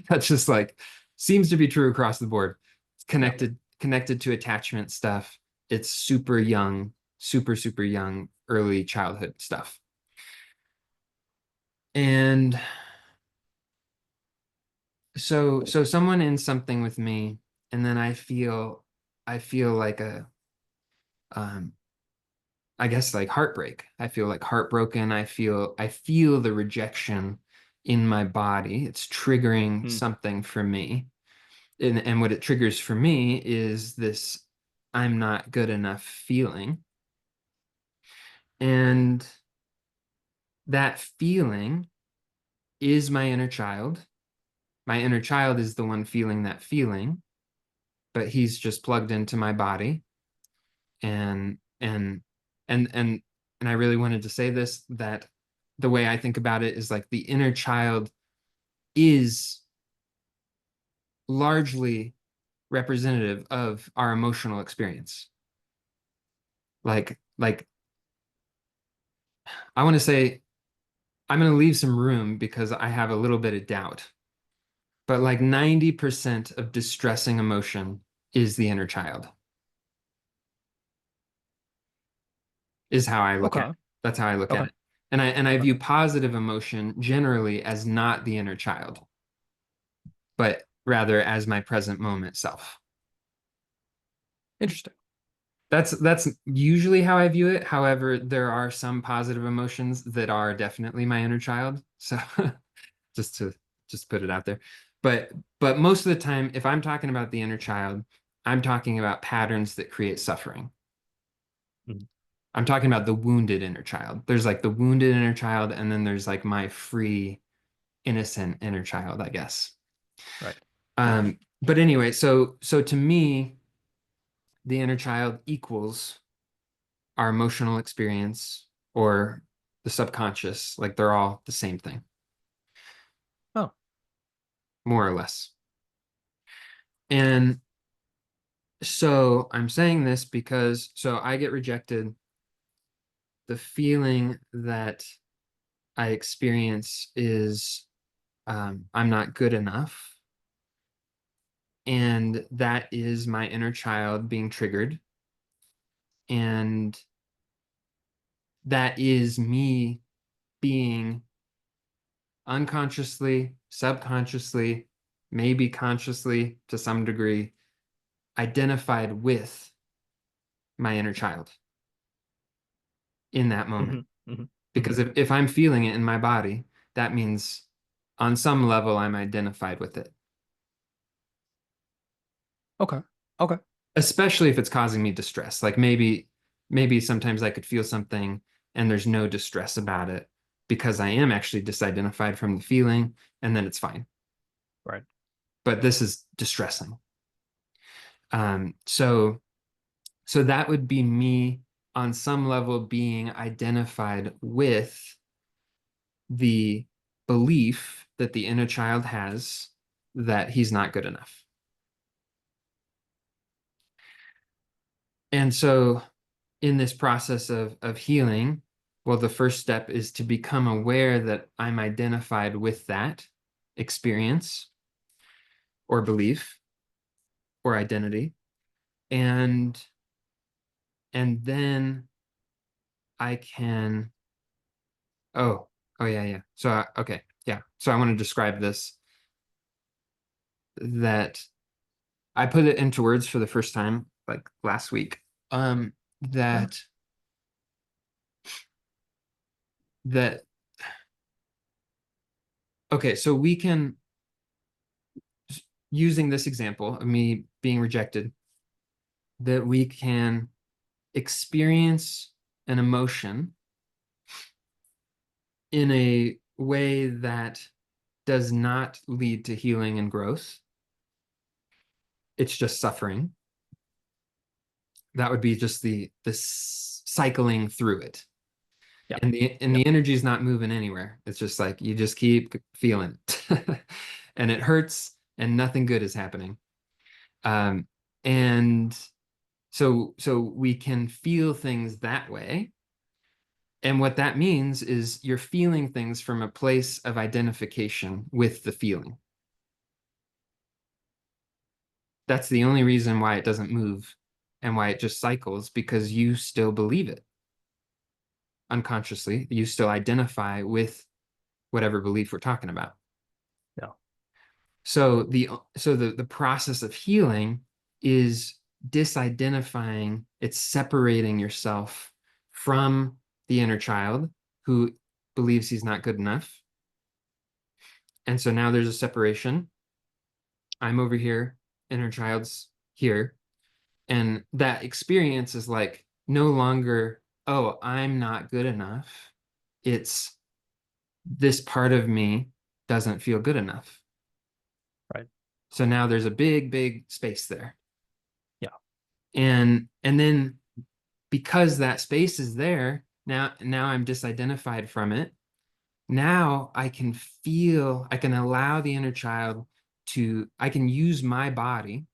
That's just like seems to be true across the board. It's Yeah. connected to attachment stuff. It's super young, super young, early childhood stuff. And so someone in something with me, and then I feel like um I guess like heartbreak. I feel like heartbroken. I feel the rejection in my body. It's triggering Mm. something for me. And what it triggers for me is this I'm not good enough feeling. And that feeling is my inner child. My inner child is the one feeling that feeling, but he's just plugged into my body. And and and and and I really wanted to say this, that the way I think about it is like the inner child is largely representative of our emotional experience. Like I want to say, I'm going to leave some room because I have a little bit of doubt, but like 90% of distressing emotion is the inner child, is how I look at it. Okay. That's how I look at Okay. it. And I Okay. view positive emotion generally as not the inner child, but rather as my present moment self. Interesting. That's usually how I view it. However, there are some positive emotions that are definitely my inner child. So just to just put it out there. But but most of the time, if I'm talking about the inner child, I'm talking about patterns that create suffering. Mhm. I'm talking about the wounded inner child. There's like the wounded inner child, and then there's like my free, innocent inner child, I guess. Right. But anyway, so to me, the inner child equals our emotional experience or the subconscious. Like they're all the same thing, Oh. more or less. And so I'm saying this because so I get rejected. The feeling that I experience is I'm not good enough. And that is my inner child being triggered. And that is me being unconsciously, subconsciously, maybe consciously to some degree, identified with my inner child in that moment. Hmm. Hmm. Hmm. Because if I'm feeling it in my body, that means on some level I'm identified with it, Okay. Okay. especially if it's causing me distress. Like maybe sometimes I could feel something and there's no distress about it because I am actually disidentified from the feeling, and then it's fine. Right. But this is distressing. So that would be me on some level being identified with the belief that the inner child has that he's not good enough. And so in this process of healing, well, the first step is to become aware that I'm identified with that experience or belief or identity. And and then I can, oh yeah, yeah. So okay, yeah. So I want to describe this, that I put it into words for the first time like last week. Oh. That that okay, so we can, using this example of me being rejected, that we can experience an emotion in a way that does not lead to healing and growth. It's just suffering. That would be just the cycling through it. Yeah. And Yeah. the energy is not moving anywhere. It's just like you just keep feeling it. And it hurts and nothing good is happening. Um, and so we can feel things that way. And what that means is you're feeling things from a place of identification with the feeling. That's the only reason why it doesn't move and why it just cycles, because you still believe it unconsciously. You still identify with whatever belief we're talking about. No. So the process of healing is disidentifying, it's separating yourself from the inner child who believes he's not good enough. And so now there's a separation. I'm over here, inner child's here. And that experience is like no longer, oh, I'm not good enough. It's this part of me doesn't feel good enough. Right. So now there's a big, big space there. Yeah. And then because that space is there, now I'm disidentified from it. Now I can allow the inner child I can use my body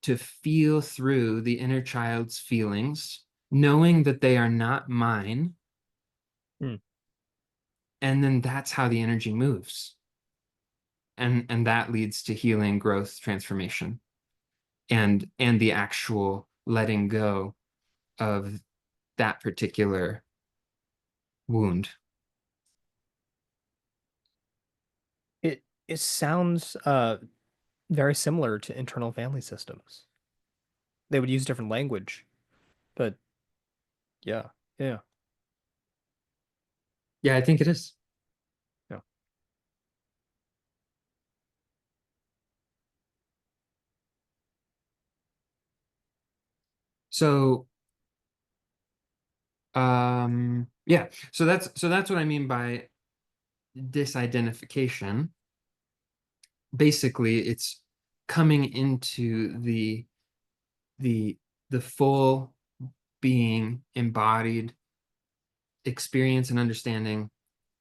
to feel through the inner child's feelings, knowing that they are not mine. Mm. And then that's how the energy moves. And that leads to healing, growth, transformation, and the actual letting go of that particular wound. It sounds very similar to internal family systems. They would use different language, but yeah, yeah, Yeah, I think it is. yeah. So yeah, so that's what I mean by disidentification. Basically, it's coming into the the full being embodied experience and understanding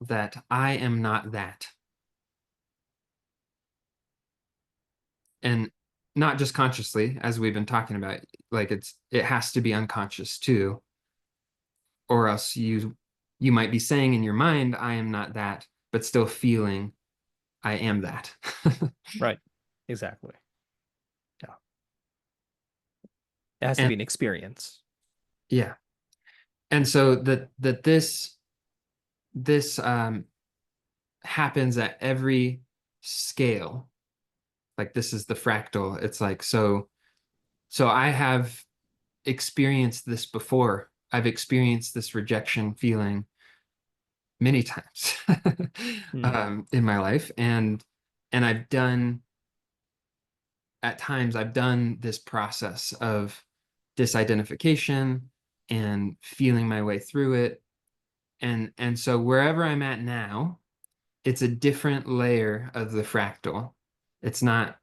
that I am not that. And not just consciously, as we've been talking about, like it has to be unconscious too, or else you might be saying in your mind, I am not that, but still feeling I am that. Right. Exactly. Yeah. It has to And be an experience. yeah. And so that this happens at every scale. Like this is the fractal. It's like so I have experienced this before. I've experienced this rejection feeling many times Hmm. in my life, and I've done at times I've done this process of disidentification and feeling my way through it, and so wherever I'm at now, it's a different layer of the fractal. It's not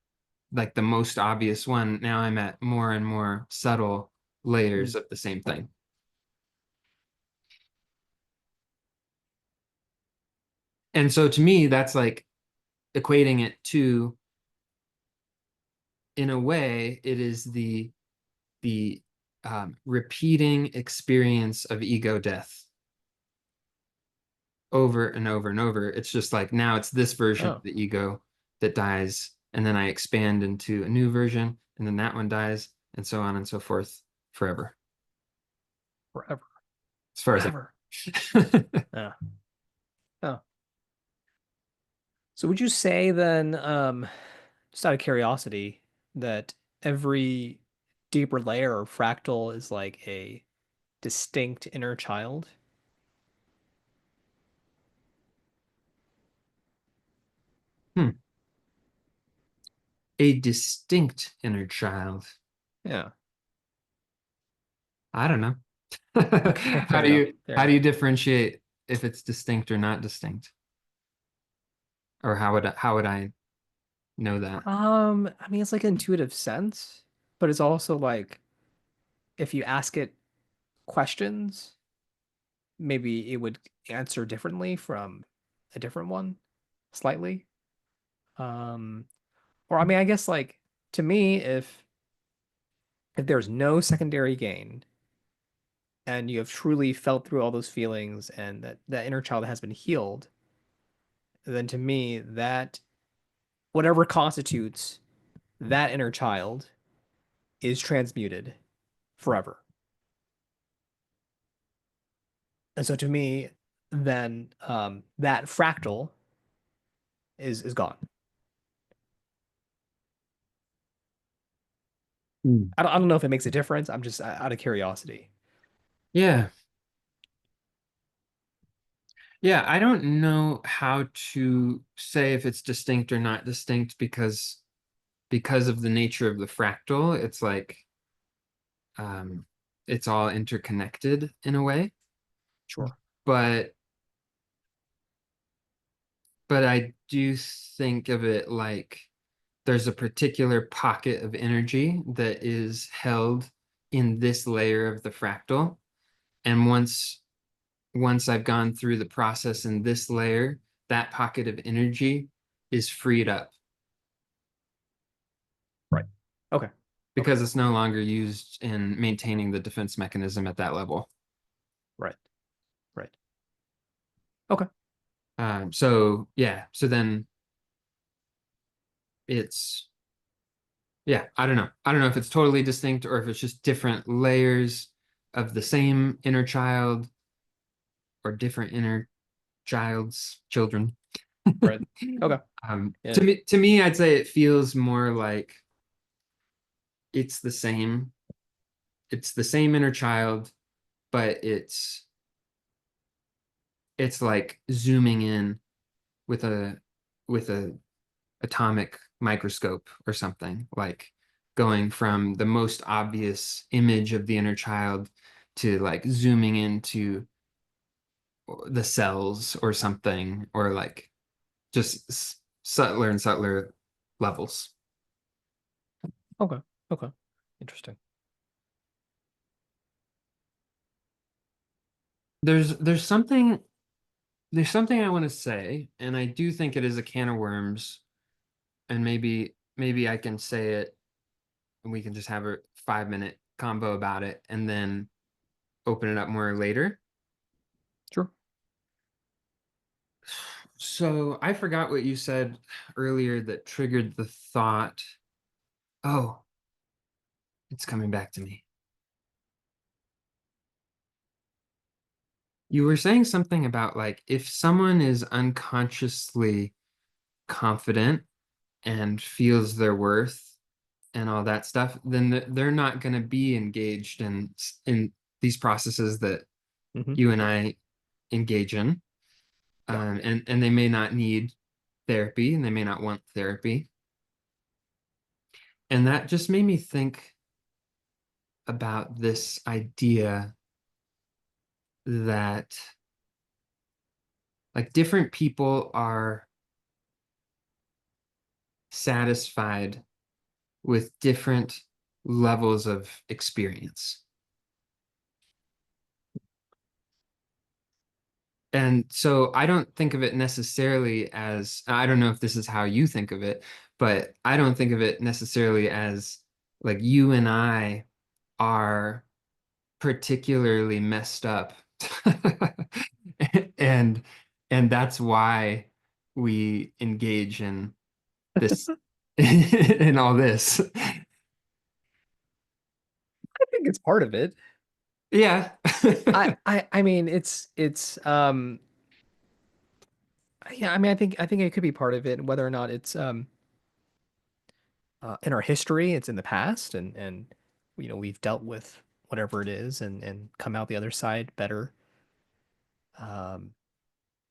like the most obvious one. Now I'm at more and more subtle layers Hmm. of the same thing. And so to me, that's like equating it to, in a way, it is the repeating experience of ego death over and over and over. It's just like now it's this version of Oh, the ego that dies, and then I expand into a new version, and then that one dies, and so on and so forth forever, forever, as far as forever. I. Yeah. Oh. So would you say then, just out of curiosity, that every deeper layer or fractal is like a distinct inner child? Hmm. A distinct inner child. Yeah. I don't know. Okay, How fair do enough. you Fair how do enough. you differentiate if it's distinct or not distinct? Or how would I know that? I mean, it's like intuitive sense, but it's also like if you ask it questions, maybe it would answer differently from a different one, slightly. Um, or I mean, I guess like to me, if there's no secondary gain and you have truly felt through all those feelings and that inner child has been healed, then to me, that whatever constitutes that inner child is transmuted forever. And so to me, then that fractal is gone. Mm. I don't know if it makes a difference. I'm just out of curiosity. Yeah. Yeah, I don't know how to say if it's distinct or not distinct because of the nature of the fractal, it's like um it's all interconnected in a way. Sure. But I do think of it like there's a particular pocket of energy that is held in this layer of the fractal. And once I've gone through the process in this layer, that pocket of energy is freed up Right. Okay. Okay. because it's no longer used in maintaining the defense mechanism at that level. Right. Right. Okay. So yeah, so then it's yeah, I don't know. I don't know if it's totally distinct or if it's just different layers of the same inner child or different inner child's children. Right. Okay. Yeah. To me, I'd say it feels more like it's the same. It's the same inner child, but it's like zooming in with a atomic microscope or something, like going from the most obvious image of the inner child to like zooming into the cells or something, or like just subtler and subtler levels. Okay. Okay. Interesting. There's something I want to say, and I do think it is a can of worms, and maybe I can say it and we can just have a 5 minute combo about it and then open it up more later. Sure. So I forgot what you said earlier that triggered the thought. Oh, it's coming back to me. You were saying something about like if someone is unconsciously confident and feels their worth and all that stuff, then they're not going to be engaged in these processes that Hmm. you and I engage in, Yeah. and they may not need therapy and they may not want therapy, and that just made me think about this idea that like different people are satisfied with different levels of experience. And so I don't think of it necessarily as, I don't know if this is how you think of it, but I don't think of it necessarily as like you and I are particularly messed up. and and that's why we engage in this in all this. I think it's part of it. Yeah. I mean it's yeah, I mean I think it could be part of it, whether or not it's in our history, it's in the past, and you know we've dealt with whatever it is and come out the other side better. Um,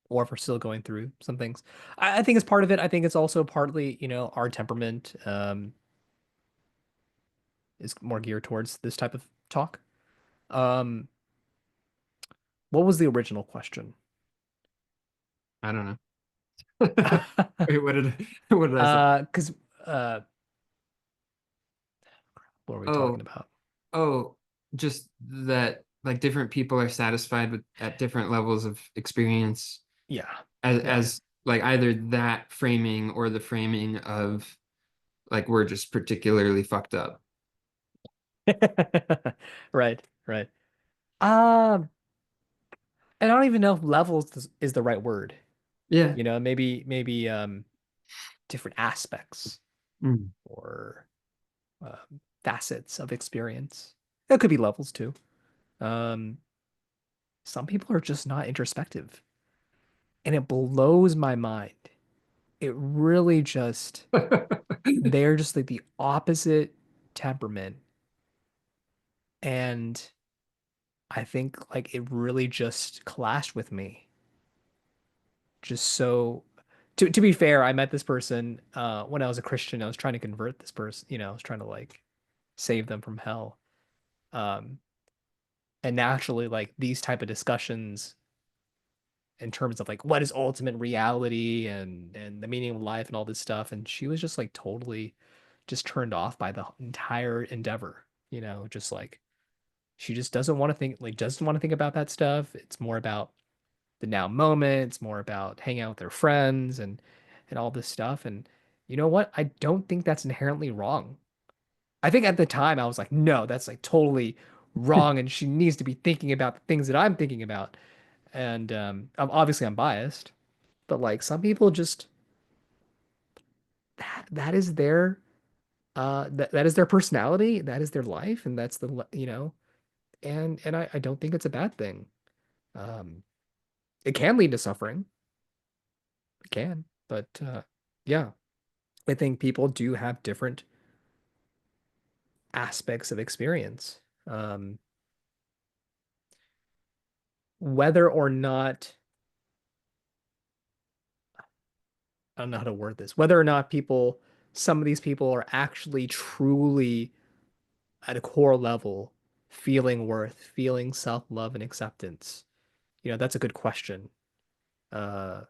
or if we're still going through some things. I think it's part of it. I think it's also partly, you know, our temperament is more geared towards this type of talk. Um, what was the original question? I don't know. Wait, what did I say? 'Cause what were we talking Oh, about? oh, just that like different people are satisfied with at different levels of experience Yeah. Yeah. as like either that framing or the framing of like we're just particularly fucked up. Right, right. Um, I don't even know if levels is the right word. Yeah. You know, maybe different aspects Mm. or facets of experience. It could be levels too. Um, some people are just not introspective, and it blows my mind. It really just they're just like the opposite temperament And I think like it really just clashed with me. Just so to be fair, I met this person when I was a Christian. I was trying to convert this person, I was trying to like save them from hell. Um, and naturally, like these type of discussions in terms of like what is ultimate reality and the meaning of life and all this stuff. And she was just like totally just turned off by the entire endeavor, just like she just doesn't want to think about that stuff. It's more about the now moment. It's more about hanging out with their friends and all this stuff. And you know what? I don't think that's inherently wrong. I think at the time I was like, no, that's like totally wrong, and she needs to be thinking about the things that I'm thinking about. And obviously I'm biased, but like some people just that is their that is their personality, that is their life, and that's and I don't think it's a bad thing. Um, it can lead to suffering. It can, but yeah, I think people do have different aspects of experience. Um, whether or not I don't know how to word this, whether or not some of these people are actually truly at a core level feeling worth, feeling self-love and acceptance. That's a good question. Uh,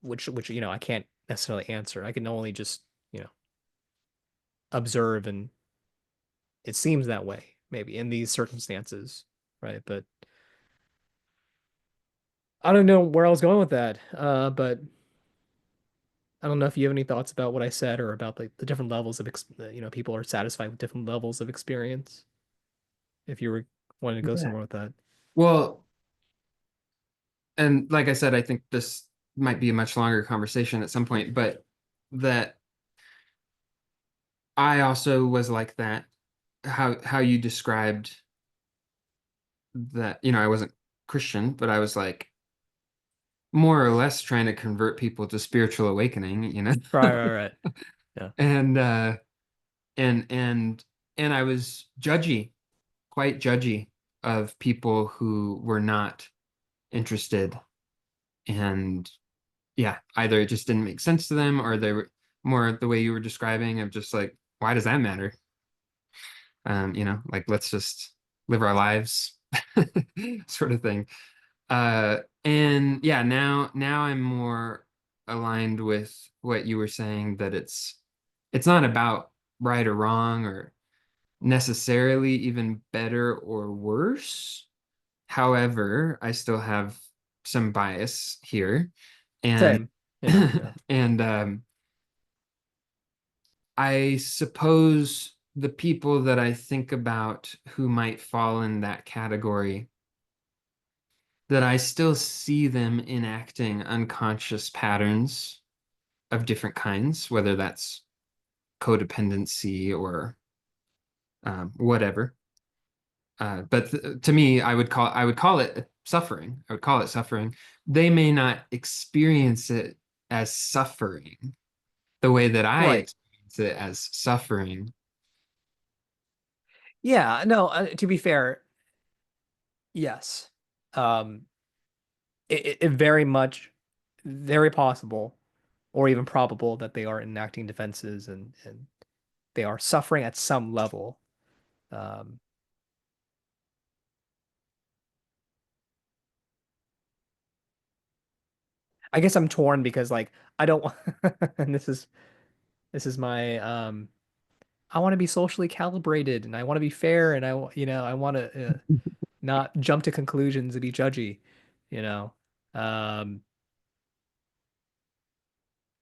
which I can't necessarily answer. I can only just, you know, observe, and it seems that way maybe in these circumstances, right? But I don't know where I was going with that. But I don't know if you have any thoughts about what I said or about like the different levels of people are satisfied with different levels of experience. If you were wanting to go Yeah. somewhere with that. Well, and like I said, I think this might be a much longer conversation at some point, but that I also was like that. How you described that, I wasn't Christian, but I was like more or less trying to convert people to spiritual awakening. Right, right, right. Yeah. And and and and I was quite judgy of people who were not interested. And yeah, either it just didn't make sense to them, or they were more the way you were describing of just like, why does that matter? Like let's just live our lives sort of thing. And yeah, now I'm more aligned with what you were saying, that it's not about right or wrong or necessarily even better or worse. However, I still have some bias here. And Same. Yeah, yeah. and I suppose the people that I think about who might fall in that category, that I still see them enacting unconscious patterns of different kinds, whether that's codependency or whatever. But to me, I would call it suffering. I would call it suffering. They may not experience it as suffering the way that I Right. experience it as suffering. Yeah, no, to be fair, yes. Um, it very much, very possible, or even probable that they are enacting defenses and they are suffering at some level. Um, I guess I'm torn because like I don't and this is my I want to be socially calibrated, and I want to be fair, and I want to not jump to conclusions and be judgy, you know. Um,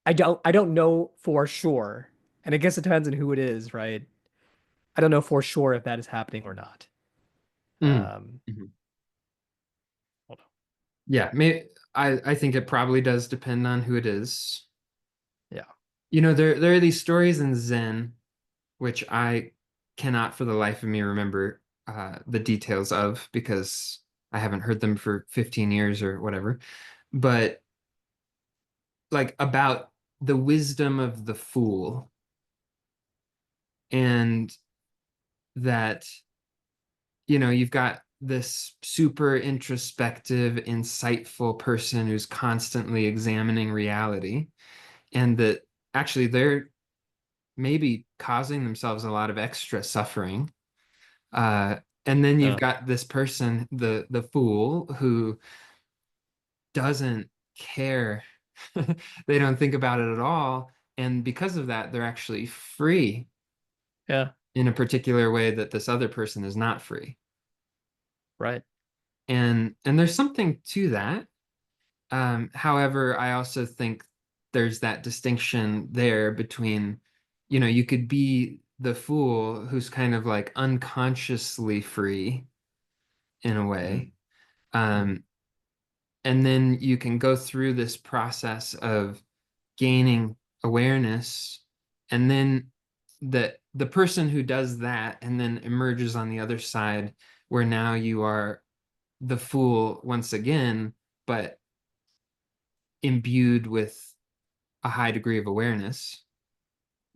I don't know for sure. And I guess it depends on who it is, right? I don't know for sure if that is happening or not. Mm. Um, Mhm. hold on. Yeah, I think it probably does depend on who it is. Yeah. There are these stories in Zen, which I cannot for the life of me remember the details of, because I haven't heard them for 15 years or whatever. But like about the wisdom of the fool, and that you've got this super introspective, insightful person who's constantly examining reality, and that actually they're maybe causing themselves a lot of extra suffering. Uh, and then you've Yeah. got this person, the fool, who doesn't care. They don't think about it at all. And because of that, they're actually free Yeah. in a particular way that this other person is not free. Right. And there's something to that. However, I also think there's that distinction there between, you could be the fool who's kind of like unconsciously free in a Mm. way. Mm. Um, and then you can go through this process of gaining awareness, and then the person who does that and then emerges on the other side, where now you are the fool once again, but imbued with a high degree of awareness,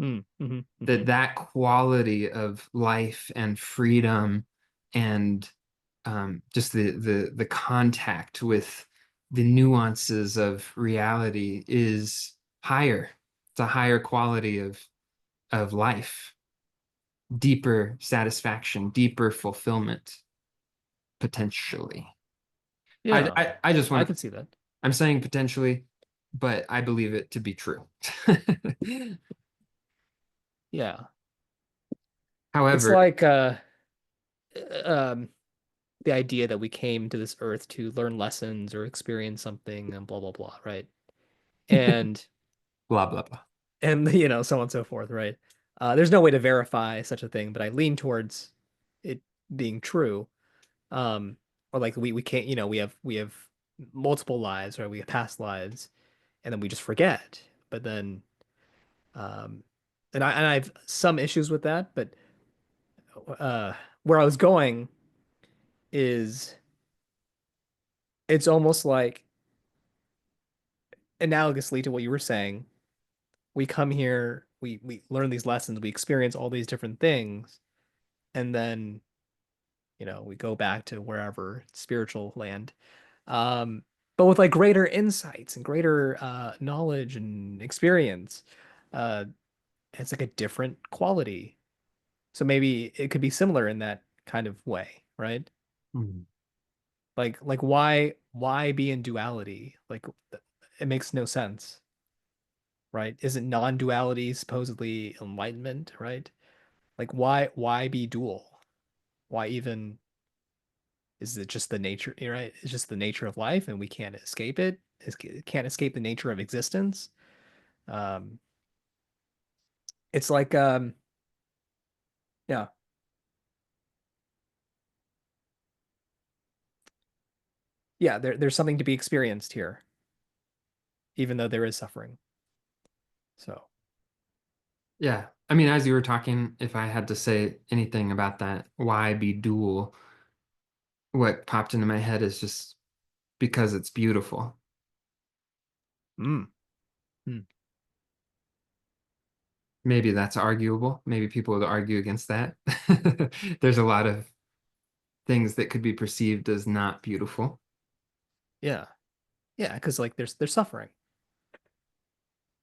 Mm. Mm-hmm. Mm-hmm. that quality of life and freedom, and just the contact with the nuances of reality is higher. It's a higher quality of life, deeper satisfaction, deeper fulfillment, potentially. I, Yeah. I, I just I want could see that. I'm saying potentially, but I believe it to be true. Yeah. It's However, like um the idea that we came to this earth to learn lessons or experience something and blah blah blah, right? And blah blah blah. so on and so forth, right? There's no way to verify such a thing, but I lean towards it being true. Um, or like we can't, we have multiple lives, right? We have past lives, and then we just forget. But then, um, and I have some issues with that, but uh, where I was going is it's almost like analogously to what you were saying. We come here, we learn these lessons, we experience all these different things, and then we go back to wherever spiritual land. Um, but with like greater insights and greater knowledge and experience. Uh, it's like a different quality. So maybe it could be similar in that kind of way, right? Mm. Like why be in duality? Like it makes no sense, right? Isn't non-duality supposedly enlightenment, right? Like why be dual? Why even is it just the nature, right? It's just the nature of life and we can't escape it. Can't escape the nature of existence. Um, it's like yeah, yeah, there's something to be experienced here, even though there is suffering. So, Yeah. I mean, as you were talking, if I had to say anything about that, why be dual? What popped into my head is just because it's beautiful. mm, mm, Maybe that's arguable. Maybe people would argue against that. There's a lot of things that could be perceived as not beautiful. yeah, yeah, because like there's suffering,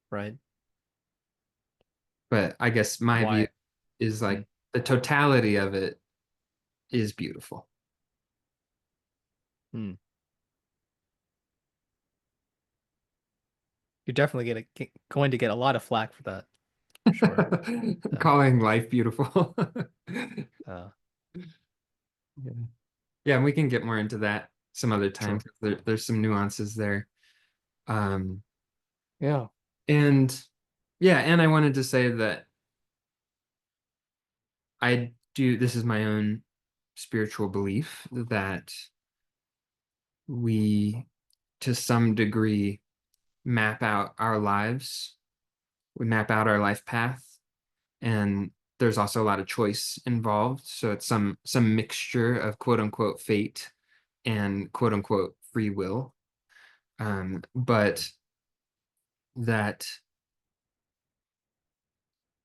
right? But I guess my view Why? is Mm, like the totality of it is beautiful. mm. You're definitely going to get a lot of flack for that, for sure. Uh, Calling life beautiful. uh, Yeah. Yeah, and we can get more into that some other time, sure. 'cause there's some nuances there. Um, Yeah. and yeah, and I wanted to say that this is my own spiritual belief that we, to some degree, map out our lives. We map out our life path, and there's also a lot of choice involved. So it's some mixture of quote unquote fate and quote unquote free will. But that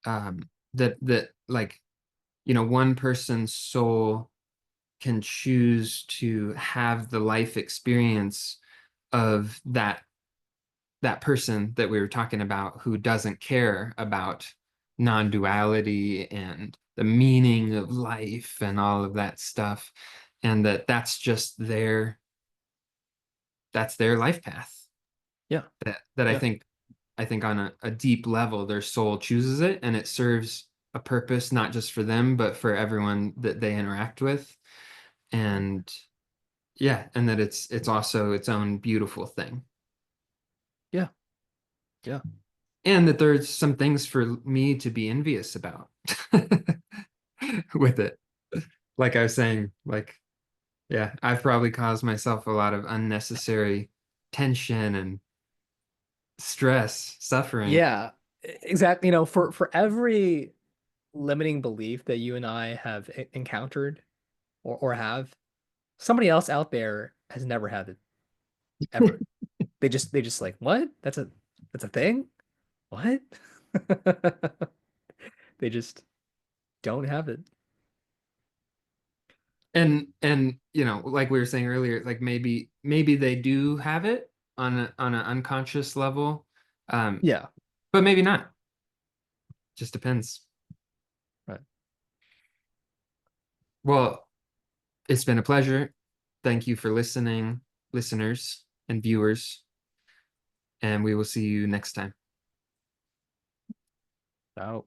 um that like one person's soul can choose to have the life experience of that person that we were talking about who doesn't care about non-duality and the meaning of life and all of that stuff, and that's just their life path. Yeah. That Yeah. I think on a deep level their soul chooses it, and it serves a purpose not just for them but for everyone that they interact with. And yeah, and that it's also its own beautiful thing. Yeah. Yeah. And that there's some things for me to be envious about with it. Like I was saying, like, yeah, I've probably caused myself a lot of unnecessary tension and stress, suffering. Yeah. Exactly. You know, for every limiting belief that you and I have encountered or have, somebody else out there has never had it ever. They just like, what? That's a thing? What? They just don't have it. And like we were saying earlier, like maybe they do have it on an unconscious level, um, Yeah. but maybe not. Just depends. Right. Well, it's been a pleasure. Thank you for listening, listeners and viewers, and we will see you next time. Out.